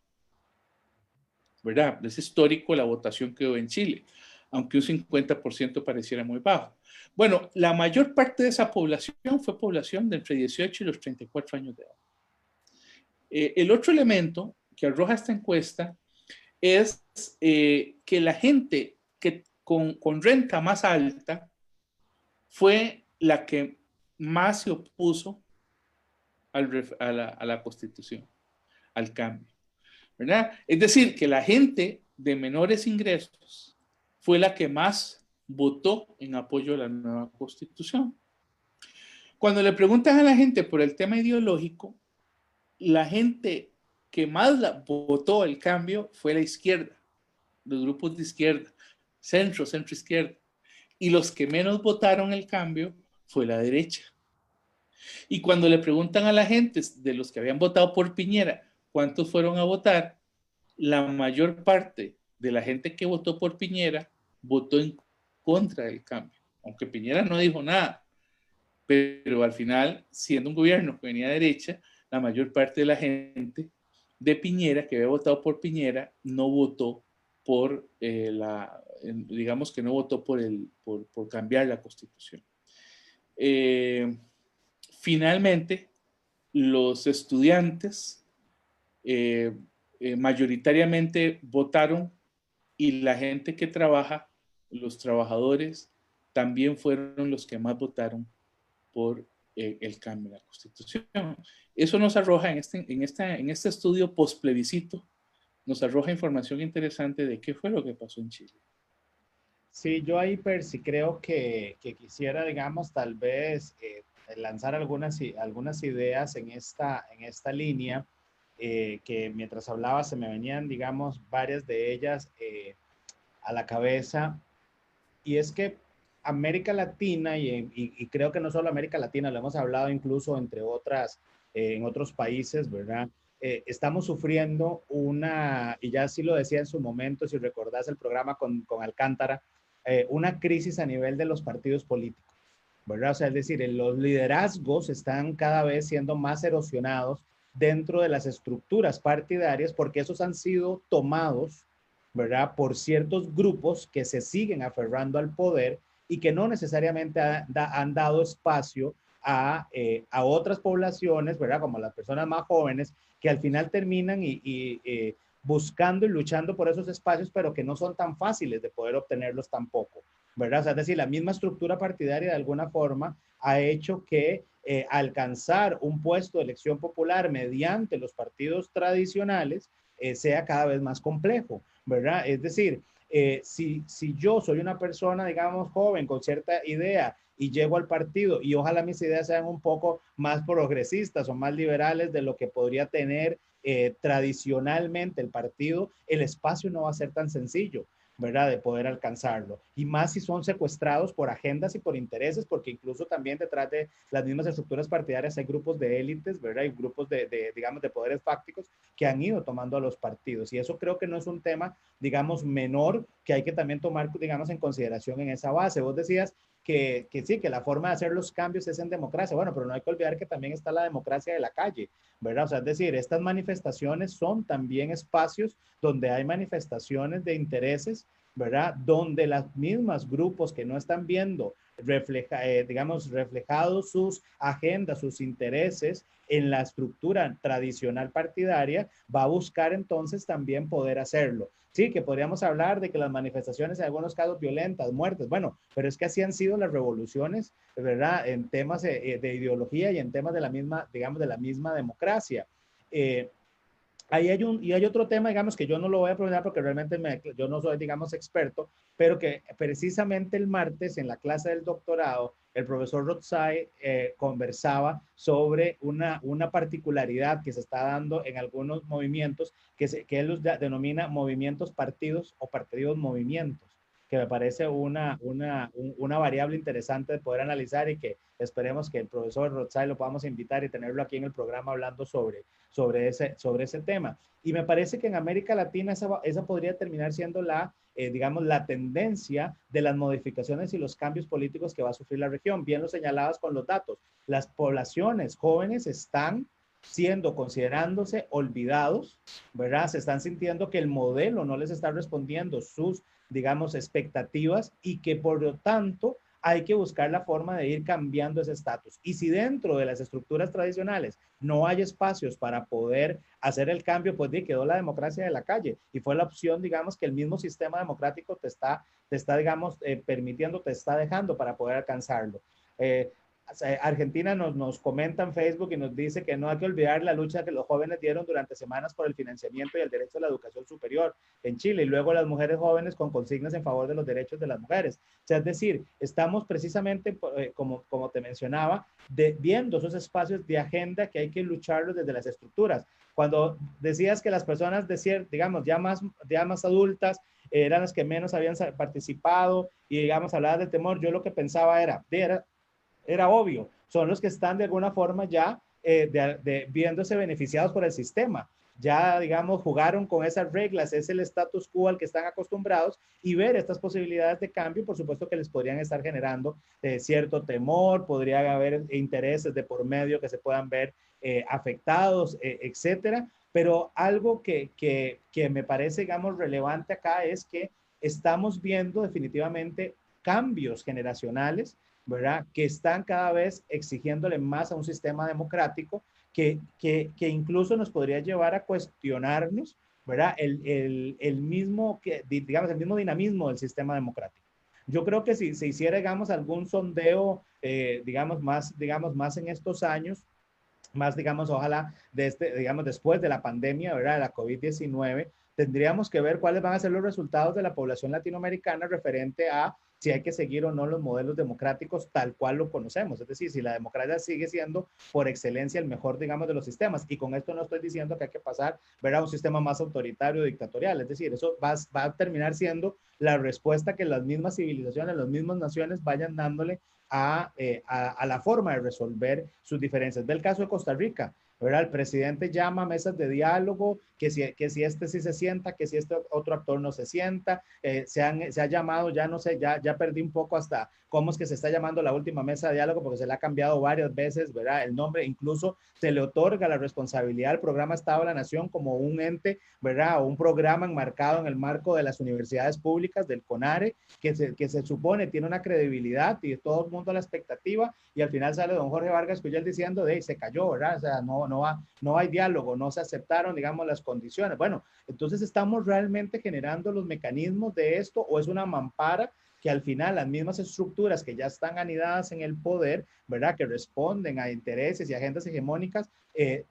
¿verdad? Es histórico la votación que hubo en Chile, aunque un 50% pareciera muy bajo. Bueno, la mayor parte de esa población fue población de entre 18 y los 34 años de edad. El otro elemento que arroja esta encuesta es que la gente que con renta más alta fue la que más se opuso a la Constitución, al cambio, ¿verdad? Es decir, que la gente de menores ingresos fue la que más votó en apoyo a la nueva Constitución. Cuando le preguntan a la gente por el tema ideológico, la gente que más votó el cambio fue la izquierda, los grupos de izquierda, centro-izquierda. Y los que menos votaron el cambio fue la derecha. Y cuando le preguntan a la gente de los que habían votado por Piñera, ¿cuántos fueron a votar? La mayor parte de la gente que votó por Piñera votó en contra del cambio, aunque Piñera no dijo nada. pero al final, siendo un gobierno que venía de derecha, la mayor parte de la gente de Piñera, que había votado por Piñera, no votó por digamos que no votó por cambiar la Constitución. Finalmente, los estudiantes mayoritariamente votaron, y la gente que trabaja, los trabajadores, también fueron los que más votaron por el cambio de la Constitución. Eso nos arroja en este estudio post-plebiscito, nos arroja información interesante de qué fue lo que pasó en Chile. Sí, yo ahí, Percy, creo que quisiera, digamos, tal vez lanzar algunas ideas en esta línea, que mientras hablaba se me venían, digamos, varias de ellas a la cabeza. Y es que América Latina, y creo que no solo América Latina, lo hemos hablado incluso entre otras, en otros países, ¿verdad? Estamos sufriendo y ya sí lo decía en su momento, si recordás el programa con Alcántara, una crisis a nivel de los partidos políticos, ¿verdad? O sea, es decir, los liderazgos están cada vez siendo más erosionados dentro de las estructuras partidarias porque esos han sido tomados, ¿verdad? Por ciertos grupos que se siguen aferrando al poder y que no necesariamente han dado espacio a otras poblaciones, ¿verdad? Como las personas más jóvenes, que al final terminan buscando y luchando por esos espacios, pero que no son tan fáciles de poder obtenerlos tampoco, ¿verdad? O sea, es decir, la misma estructura partidaria de alguna forma ha hecho que alcanzar un puesto de elección popular mediante los partidos tradicionales sea cada vez más complejo, ¿verdad? Es decir, si yo soy una persona, digamos, joven, con cierta idea y llego al partido y ojalá mis ideas sean un poco más progresistas o más liberales de lo que podría tener tradicionalmente el partido, el espacio no va a ser tan sencillo, ¿verdad? De poder alcanzarlo. Y más si son secuestrados por agendas y por intereses, porque incluso también detrás de las mismas estructuras partidarias hay grupos de élites, ¿verdad? Hay grupos digamos, de poderes fácticos que han ido tomando a los partidos. Y eso creo que no es un tema, digamos, menor, que hay que también tomar, digamos, en consideración en esa base. Vos decías que sí, que la forma de hacer los cambios es en democracia. Bueno, pero no hay que olvidar que también está la democracia de la calle, ¿verdad? O sea, es decir, estas manifestaciones son también espacios donde hay manifestaciones de intereses, ¿verdad? Donde las mismas grupos que no están viendo digamos, reflejados sus agendas, sus intereses en la estructura tradicional partidaria, va a buscar entonces también poder hacerlo. Sí, que podríamos hablar de que las manifestaciones en algunos casos violentas, muertes, bueno, pero es que así han sido las revoluciones, ¿verdad? En temas de ideología y en temas de la misma, digamos, de la misma democracia. Ahí hay otro tema, digamos, que yo no lo voy a preguntar porque realmente yo no soy, digamos, experto, pero que precisamente el martes en la clase del doctorado, el profesor Rotzai conversaba sobre una particularidad que se está dando en algunos movimientos que él los denomina movimientos partidos o partidos movimientos, que me parece una variable interesante de poder analizar y que esperemos que el profesor Rotzai lo podamos invitar y tenerlo aquí en el programa hablando sobre ese tema. Y me parece que en América Latina esa podría terminar siendo digamos, la tendencia de las modificaciones y los cambios políticos que va a sufrir la región. Bien lo señalabas con los datos. Las poblaciones jóvenes están considerándose olvidados, ¿verdad? Se están sintiendo que el modelo no les está respondiendo sus, digamos, expectativas y que por lo tanto hay que buscar la forma de ir cambiando ese estatus. Y si dentro de las estructuras tradicionales no hay espacios para poder hacer el cambio, pues quedó la democracia de la calle. Y fue la opción, digamos, que el mismo sistema democrático te está digamos, permitiendo, te está dejando para poder alcanzarlo. Argentina nos comenta en Facebook y nos dice que no hay que olvidar la lucha que los jóvenes dieron durante semanas por el financiamiento y el derecho a la educación superior en Chile, y luego las mujeres jóvenes con consignas en favor de los derechos de las mujeres. O sea, es decir, estamos precisamente, como te mencionaba, viendo esos espacios de agenda que hay que lucharlos desde las estructuras. Cuando decías que las personas, digamos, ya más adultas, eran las que menos habían participado y, digamos, hablabas de temor, yo lo que pensaba era obvio, son los que están de alguna forma ya viéndose beneficiados por el sistema, ya, digamos, jugaron con esas reglas, es el status quo al que están acostumbrados, y ver estas posibilidades de cambio, por supuesto que les podrían estar generando cierto temor, podría haber intereses de por medio que se puedan ver afectados, etcétera. Pero algo que me parece, digamos, relevante acá es que estamos viendo definitivamente cambios generacionales, ¿verdad? Que están cada vez exigiéndole más a un sistema democrático que incluso nos podría llevar a cuestionarnos, ¿verdad? El mismo, digamos, el mismo dinamismo del sistema democrático. Yo creo que si se hiciera, digamos, algún sondeo, digamos, más en estos años, más, digamos, ojalá, digamos, después de la pandemia, ¿verdad? De la COVID-19, tendríamos que ver cuáles van a ser los resultados de la población latinoamericana referente a si hay que seguir o no los modelos democráticos tal cual lo conocemos. Es decir, si la democracia sigue siendo por excelencia el mejor, digamos, de los sistemas. Y con esto no estoy diciendo que hay que pasar, ver a un sistema más autoritario, dictatorial. Es decir, eso va a terminar siendo la respuesta que las mismas civilizaciones, las mismas naciones vayan dándole a la forma de resolver sus diferencias. Ve el caso de Costa Rica, ¿verdad? El presidente llama a mesas de diálogo, que si este sí se sienta, que si este otro actor no se sienta, se ha llamado, ya no sé, ya perdí un poco hasta cómo es que se está llamando la última mesa de diálogo, porque se le ha cambiado varias veces, ¿verdad? El nombre, incluso se le otorga la responsabilidad al programa Estado de la Nación como un ente, ¿verdad? O un programa enmarcado en el marco de las universidades públicas, del CONARE, que se supone tiene una credibilidad y todo el mundo a la expectativa, y al final sale don Jorge Vargas Cuyel diciendo, se cayó, ¿verdad? O sea, no hay diálogo, no se aceptaron, digamos, las condiciones. Bueno, entonces estamos realmente generando los mecanismos de esto, o es una mampara que al final las mismas estructuras que ya están anidadas en el poder, ¿verdad? Que responden a intereses y agendas hegemónicas,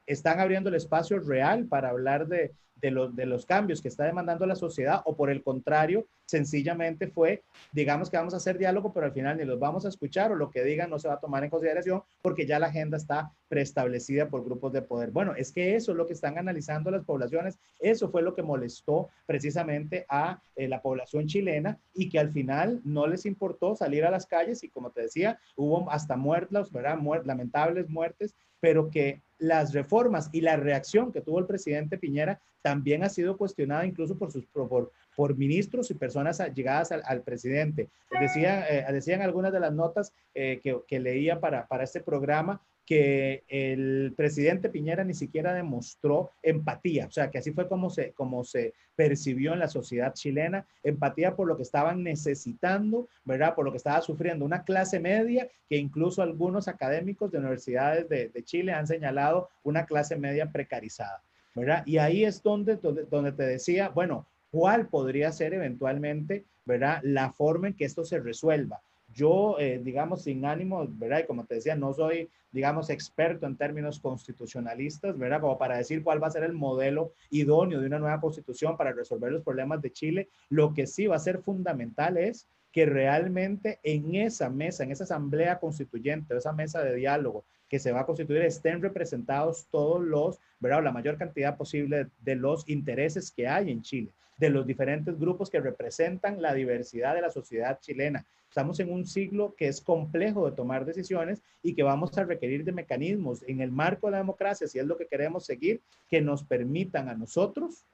están abriendo el espacio real para hablar de los cambios que está demandando la sociedad, o por el contrario, sencillamente fue, digamos que vamos a hacer diálogo, pero al final ni los vamos a escuchar, o lo que digan no se va a tomar en consideración porque ya la agenda está preestablecida por grupos de poder. Bueno, es que eso es lo que están analizando las poblaciones, eso fue lo que molestó precisamente a la población chilena, y que al final no les importó salir a las calles, y como te decía, hubo hasta muertos, ¿verdad? Lamentables muertes, pero que las reformas y la reacción que tuvo el presidente Piñera también ha sido cuestionada incluso por ministros y personas llegadas al presidente. Decían algunas de las notas que leía para este programa, que el presidente Piñera ni siquiera demostró empatía, o sea, que así fue como se percibió en la sociedad chilena, empatía por lo que estaban necesitando, ¿verdad? Por lo que estaba sufriendo una clase media, que incluso algunos académicos de universidades de Chile han señalado una clase media precarizada, ¿verdad? Y ahí es donde te decía, bueno, ¿cuál podría ser eventualmente, ¿verdad? La forma en que esto se resuelva. Yo, digamos, sin ánimo, ¿verdad? Y como te decía, no soy, digamos, experto en términos constitucionalistas, ¿verdad? Como para decir cuál va a ser el modelo idóneo de una nueva constitución para resolver los problemas de Chile. Lo que sí va a ser fundamental es que realmente en esa mesa, en esa asamblea constituyente, esa mesa de diálogo que se va a constituir, estén representados todos los, ¿verdad? La mayor cantidad posible de los intereses que hay en Chile, de los diferentes grupos que representan la diversidad de la sociedad chilena. Estamos en un siglo que es complejo de tomar decisiones, y que vamos a requerir de mecanismos en el marco de la democracia, si es lo que queremos seguir, que nos permitan a nosotros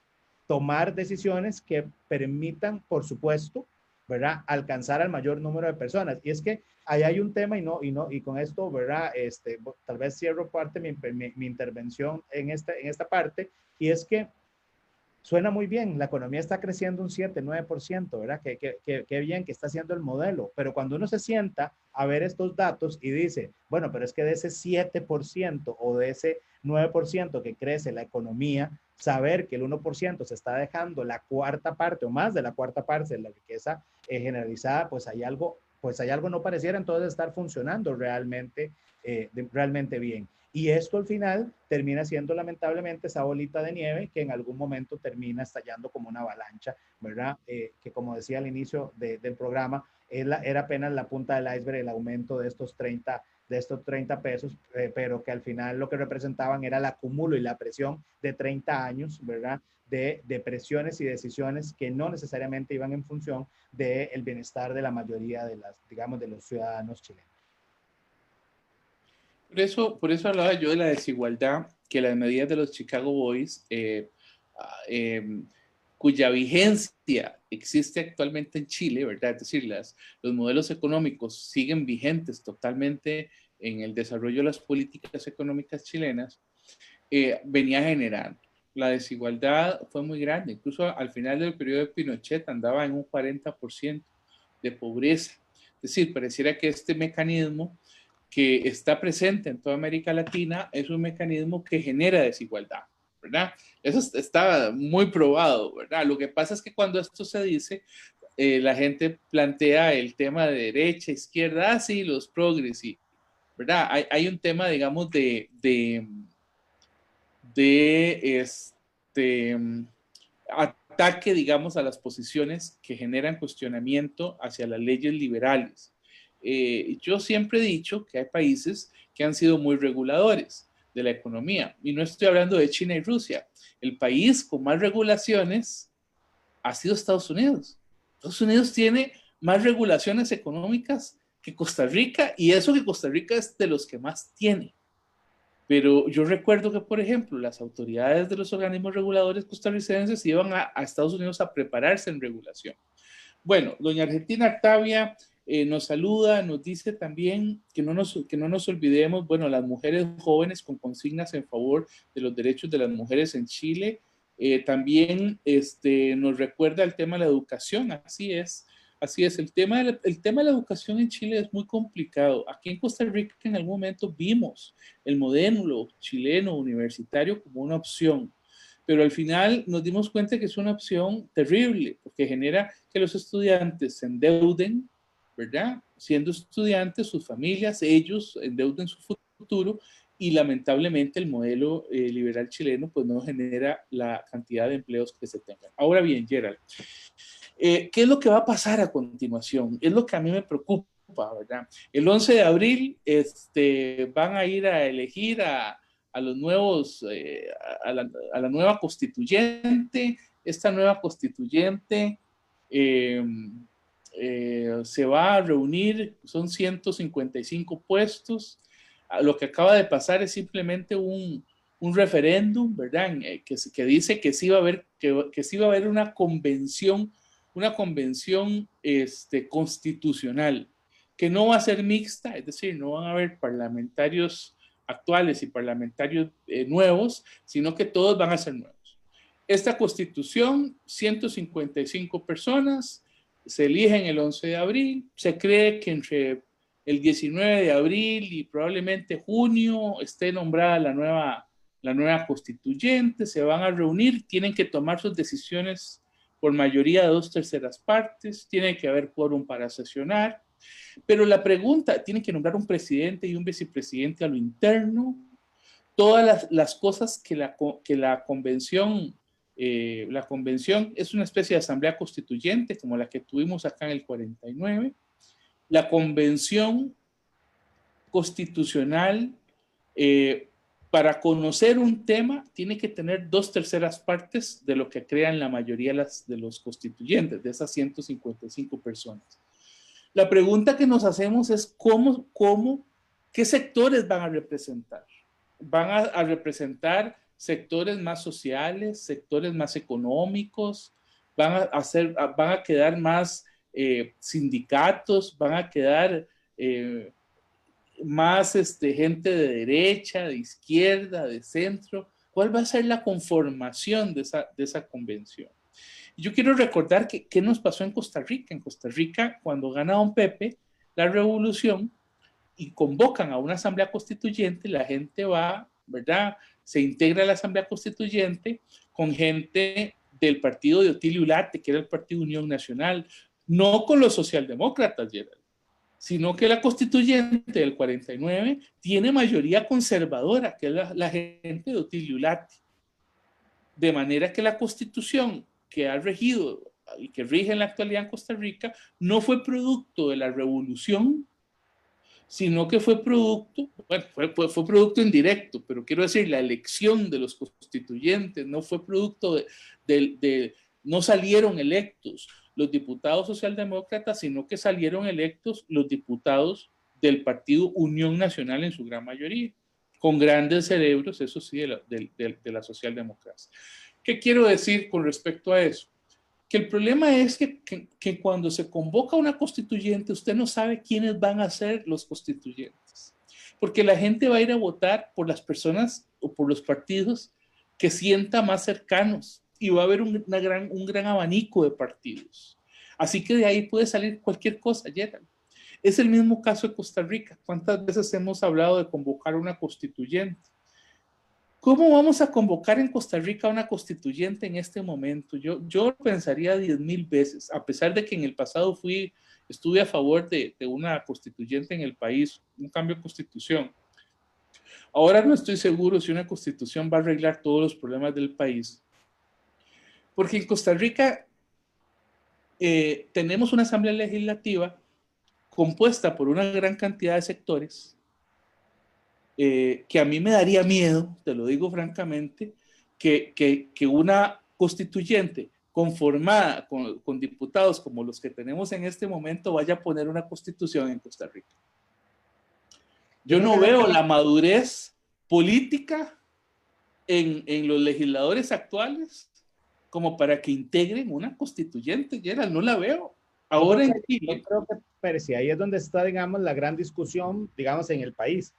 tomar decisiones que permitan, por supuesto, ¿verdad? Alcanzar al mayor número de personas. Y es que ahí hay un tema, y con esto, ¿verdad? Tal vez cierro parte mi intervención en esta parte, y es que suena muy bien, la economía está creciendo un 7, 9%, ¿verdad? Qué bien que está haciendo el modelo, pero cuando uno se sienta a ver estos datos y dice, bueno, pero es que de ese 7% o de ese 9% que crece la economía, saber que el 1% se está dejando la cuarta parte o más de la cuarta parte de la riqueza generalizada, pues hay algo no pareciera entonces estar funcionando realmente bien. Y esto al final termina siendo lamentablemente esa bolita de nieve que en algún momento termina estallando como una avalancha, ¿verdad? Que como decía al inicio del programa, era apenas la punta del iceberg el aumento de estos 30 pesos, pero que al final lo que representaban era el acumulo y la presión de 30 años, ¿verdad? De presiones y decisiones que no necesariamente iban en función del bienestar de la mayoría de los ciudadanos chilenos. Por eso hablaba yo de la desigualdad, que las medidas de los Chicago Boys, cuya vigencia existe actualmente en Chile, ¿verdad? Es decir, los modelos económicos siguen vigentes totalmente en el desarrollo de las políticas económicas chilenas, venía generando. La desigualdad fue muy grande, incluso al final del periodo de Pinochet andaba en un 40% de pobreza. Es decir, pareciera que este mecanismo que está presente en toda América Latina es un mecanismo que genera desigualdad, ¿verdad? Eso está muy probado, ¿verdad? Lo que pasa es que cuando esto se dice, la gente plantea el tema de derecha, izquierda, sí, los progres, ¿verdad? Hay un tema, digamos, de ataque, digamos, a las posiciones que generan cuestionamiento hacia las leyes liberales. Yo siempre he dicho que hay países que han sido muy reguladores de la economía, y no estoy hablando de China y Rusia. El país con más regulaciones ha sido Estados Unidos. Estados Unidos tiene más regulaciones económicas que Costa Rica, y eso que Costa Rica es de los que más tiene. Pero yo recuerdo que, por ejemplo, las autoridades de los organismos reguladores costarricenses iban a Estados Unidos a prepararse en regulación. Bueno, doña Argentina Artavia nos saluda, nos dice también que no nos olvidemos, bueno, las mujeres jóvenes con consignas en favor de los derechos de las mujeres en Chile. También nos recuerda el tema de la educación, así es. Así es, el tema de la educación en Chile es muy complicado. Aquí en Costa Rica en algún momento vimos el modelo chileno universitario como una opción, pero al final nos dimos cuenta que es una opción terrible, porque genera que los estudiantes se endeuden, ¿verdad? Siendo estudiantes, sus familias, ellos endeuden su futuro, y lamentablemente el modelo liberal chileno pues no genera la cantidad de empleos que se tengan. Ahora bien, Gerald, ¿qué es lo que va a pasar a continuación? Es lo que a mí me preocupa, ¿verdad? El 11 de abril van a ir a elegir a los nuevos, a la nueva constituyente. Esta nueva constituyente se va a reunir, son 155 puestos. Lo que acaba de pasar es simplemente un referéndum, ¿verdad? Que dice que sí va a haber, que sí va a haber una convención constitucional, que no va a ser mixta, es decir, no van a haber parlamentarios actuales y parlamentarios nuevos, sino que todos van a ser nuevos. Esta constitución, 155 personas, se eligen el 11 de abril, se cree que entre el 19 de abril y probablemente junio esté nombrada la nueva constituyente, se van a reunir, tienen que tomar sus decisiones por mayoría de 2/3 partes, tiene que haber quórum para sesionar, pero la pregunta, tienen que nombrar un presidente y un vicepresidente a lo interno, todas las cosas que la convención es una especie de asamblea constituyente como la que tuvimos acá en el 49. La convención constitucional, para conocer un tema, tiene que tener 2/3 partes de lo que crean la mayoría de los constituyentes, de esas 155 personas. La pregunta que nos hacemos es ¿qué sectores van a representar? ¿Van a representar sectores más sociales, sectores más económicos? ¿Van a quedar más sindicatos? ¿Van a quedar más gente de derecha, de izquierda, de centro? ¿Cuál va a ser la conformación de esa convención? Yo quiero recordar qué nos pasó en Costa Rica. En Costa Rica, cuando gana don Pepe la revolución y convocan a una asamblea constituyente, la gente va, ¿verdad? Se integra a la asamblea constituyente con gente del partido de Otilio Ulate, que era el Partido Unión Nacional, no con los socialdemócratas, Gerald, sino que la constituyente del 49 tiene mayoría conservadora, que es la gente de Otilio Ulate. De manera que la constitución que ha regido y que rige en la actualidad en Costa Rica no fue producto de la revolución, sino que fue producto, bueno, fue producto indirecto, pero quiero decir, la elección de los constituyentes no fue producto no salieron electos los diputados socialdemócratas, sino que salieron electos los diputados del partido Unión Nacional en su gran mayoría, con grandes cerebros, eso sí, de la socialdemocracia. ¿Qué quiero decir con respecto a eso? Que el problema es que cuando se convoca una constituyente, usted no sabe quiénes van a ser los constituyentes, porque la gente va a ir a votar por las personas o por los partidos que sienta más cercanos, y va a haber un gran abanico de partidos. Así que de ahí puede salir cualquier cosa, Gerald. Es el mismo caso de Costa Rica. ¿Cuántas veces hemos hablado de convocar una constituyente? ¿Cómo vamos a convocar en Costa Rica una constituyente en este momento? Yo pensaría 10,000 veces, a pesar de que en el pasado estuve a favor de una constituyente en el país, un cambio de constitución. Ahora no estoy seguro si una constitución va a arreglar todos los problemas del país. Porque en Costa Rica tenemos una asamblea legislativa compuesta por una gran cantidad de sectores, que a mí me daría miedo, te lo digo francamente, que una constituyente conformada con diputados como los que tenemos en este momento vaya a poner una constitución en Costa Rica. Yo no veo la madurez política en los legisladores actuales como para que integren una constituyente, Gerald, no la veo. Ahora en Chile. Yo creo que, Percy, ahí es donde está, digamos, la gran discusión, digamos, en el país.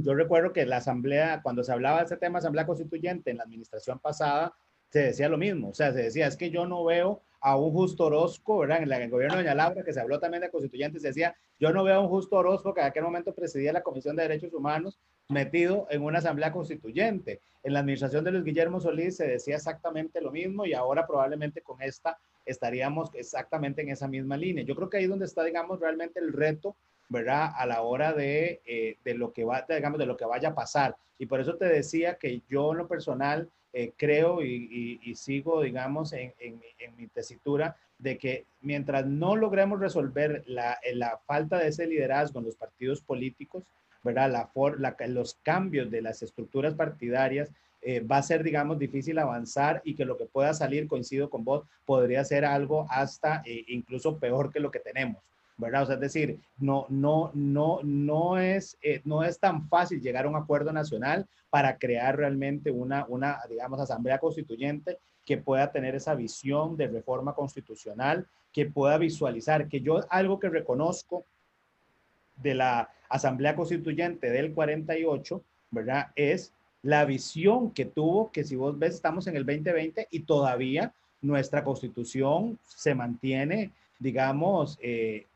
Yo recuerdo que la asamblea, cuando se hablaba de ese tema, asamblea constituyente, en la administración pasada, se decía lo mismo. O sea, se decía, es que yo no veo a un Justo Orozco, ¿verdad? En el gobierno de doña Laura, que se habló también de constituyentes, se decía, yo no veo a un Justo Orozco, que en aquel momento presidía la Comisión de Derechos Humanos, metido en una asamblea constituyente. En la administración de Luis Guillermo Solís se decía exactamente lo mismo, y ahora probablemente con esta estaríamos exactamente en esa misma línea. Yo creo que ahí es donde está, digamos, realmente el reto, ¿verdad? A la hora de lo que va, digamos, de lo que vaya a pasar. Y por eso te decía que yo en lo personal creo y sigo, digamos, en mi tesitura de que mientras no logremos resolver la falta de ese liderazgo en los partidos políticos, ¿verdad? Los cambios de las estructuras partidarias, va a ser, digamos, difícil avanzar, y que lo que pueda salir, coincido con vos, podría ser algo hasta incluso peor que lo que tenemos, ¿verdad? O sea, es decir, no es tan fácil llegar a un acuerdo nacional para crear realmente una, digamos, asamblea constituyente que pueda tener esa visión de reforma constitucional, que pueda visualizar, que yo algo que reconozco de la asamblea constituyente del 48, ¿verdad? Es la visión que tuvo, que si vos ves, estamos en el 2020 y todavía nuestra constitución se mantiene, digamos,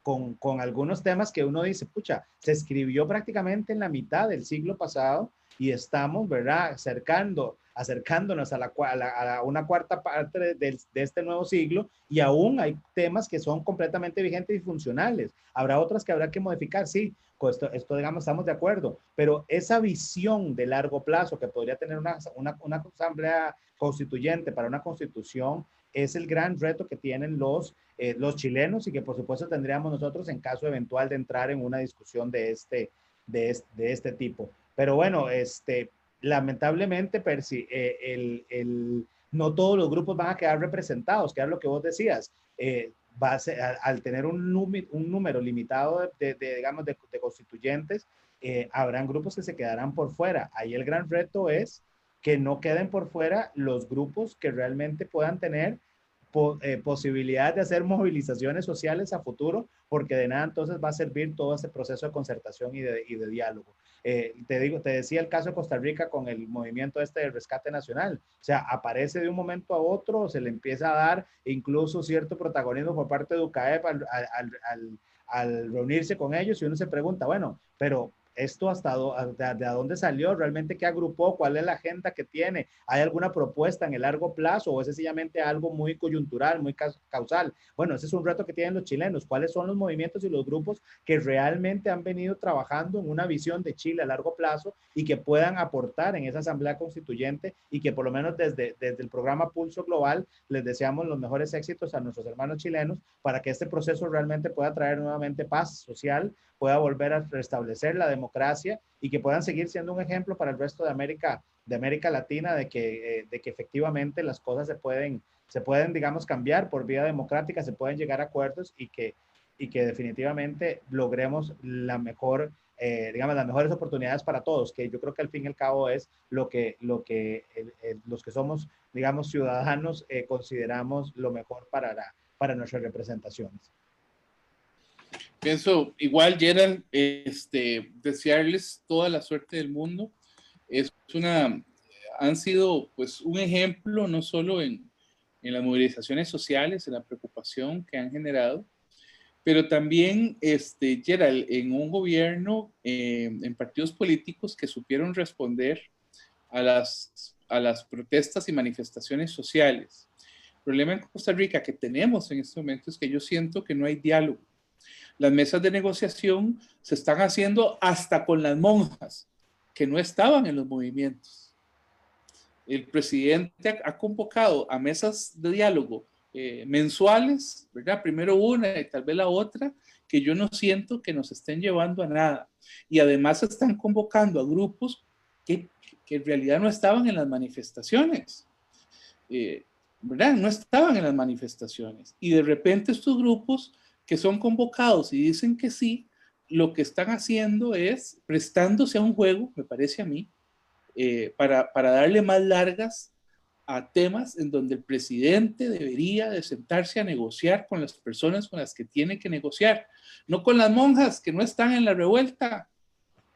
con algunos temas que uno dice, pucha, se escribió prácticamente en la mitad del siglo pasado y estamos, ¿verdad?, acercándonos a una cuarta parte de este nuevo siglo, y aún hay temas que son completamente vigentes y funcionales. Habrá otras que habrá que modificar, sí, esto digamos, estamos de acuerdo, pero esa visión de largo plazo que podría tener una asamblea constituyente para una constitución es el gran reto que tienen los chilenos, y que por supuesto tendríamos nosotros en caso eventual de entrar en una discusión de este tipo. Pero bueno, lamentablemente, Percy, no todos los grupos van a quedar representados, que es lo que vos decías. Va a ser, al tener un número limitado digamos, de constituyentes, habrán grupos que se quedarán por fuera. Ahí el gran reto es que no queden por fuera los grupos que realmente puedan tener posibilidad de hacer movilizaciones sociales a futuro, porque de nada entonces va a servir todo este proceso de concertación y de diálogo. Te decía el caso de Costa Rica con el movimiento del rescate nacional. O sea, aparece de un momento a otro, se le empieza a dar incluso cierto protagonismo por parte de UCAEP al reunirse con ellos, y uno se pregunta, bueno, pero esto de dónde salió, realmente qué agrupó, cuál es la agenda que tiene, hay alguna propuesta en el largo plazo, o es sencillamente algo muy coyuntural, muy causal. Bueno, ese es un reto que tienen los chilenos. ¿Cuáles son los movimientos y los grupos que realmente han venido trabajando en una visión de Chile a largo plazo y que puedan aportar en esa asamblea constituyente, y que por lo menos desde el programa Pulso Global les deseamos los mejores éxitos a nuestros hermanos chilenos para que este proceso realmente pueda traer nuevamente paz social, pueda volver a restablecer la democracia, y que puedan seguir siendo un ejemplo para el resto de América Latina, de que efectivamente las cosas se pueden, digamos, cambiar por vía democrática, se pueden llegar a acuerdos, y que y que definitivamente logremos la mejor, digamos, las mejores oportunidades para todos, que yo creo que al fin y al cabo es lo que los que somos, digamos, ciudadanos consideramos lo mejor para nuestras representaciones. Pienso igual, Gerald, desearles toda la suerte del mundo. Han sido pues un ejemplo no solo en las movilizaciones sociales, en la preocupación que han generado, pero también, Gerald, en un gobierno, en partidos políticos que supieron responder a las protestas y manifestaciones sociales. El problema en Costa Rica que tenemos en este momento es que yo siento que no hay diálogo. Las mesas de negociación se están haciendo hasta con las monjas que no estaban en los movimientos. El presidente ha convocado a mesas de diálogo mensuales, ¿verdad? Primero una y tal vez la otra, que yo no siento que nos estén llevando a nada. Y además están convocando a grupos que en realidad no estaban en las manifestaciones, ¿verdad? No estaban en las manifestaciones. Y de repente estos grupos que son convocados y dicen que sí, lo que están haciendo es prestándose a un juego, me parece a mí, para darle más largas a temas en donde el presidente debería de sentarse a negociar con las personas con las que tiene que negociar, no con las monjas que no están en la revuelta.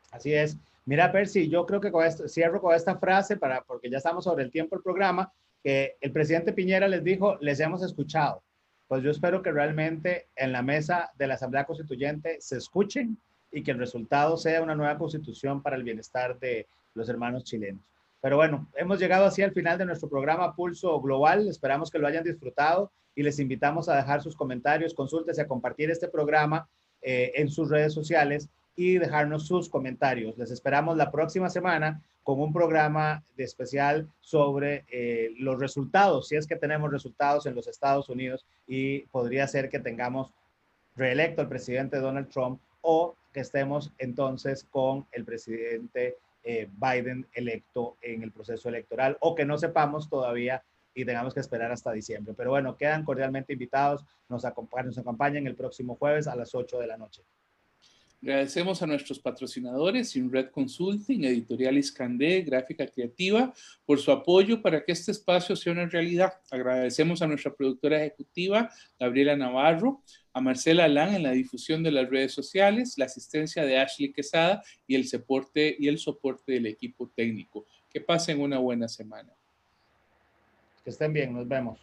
Así es. Mira, Percy, yo creo que con esto, cierro con esta frase porque ya estamos sobre el tiempo del programa, que el presidente Piñera les dijo, les hemos escuchado. Pues yo espero que realmente en la mesa de la Asamblea Constituyente se escuchen y que el resultado sea una nueva constitución para el bienestar de los hermanos chilenos. Pero bueno, hemos llegado así al final de nuestro programa Pulso Global. Esperamos que lo hayan disfrutado y les invitamos a dejar sus comentarios, consultas y a compartir este programa en sus redes sociales y dejarnos sus comentarios. Les esperamos la próxima semana con un programa de especial sobre los resultados, si es que tenemos resultados en los Estados Unidos y podría ser que tengamos reelecto al presidente Donald Trump o que estemos entonces con el presidente Biden electo en el proceso electoral o que no sepamos todavía y tengamos que esperar hasta diciembre. Pero bueno, quedan cordialmente invitados, nos acompañan el próximo jueves a las 8 de la noche. Agradecemos a nuestros patrocinadores, InRed Consulting, Editorial Iscandé, Gráfica Creativa, por su apoyo para que este espacio sea una realidad. Agradecemos a nuestra productora ejecutiva, Gabriela Navarro, a Marcela Alán en la difusión de las redes sociales, la asistencia de Ashley Quesada y el soporte del equipo técnico. Que pasen una buena semana. Que estén bien, nos vemos.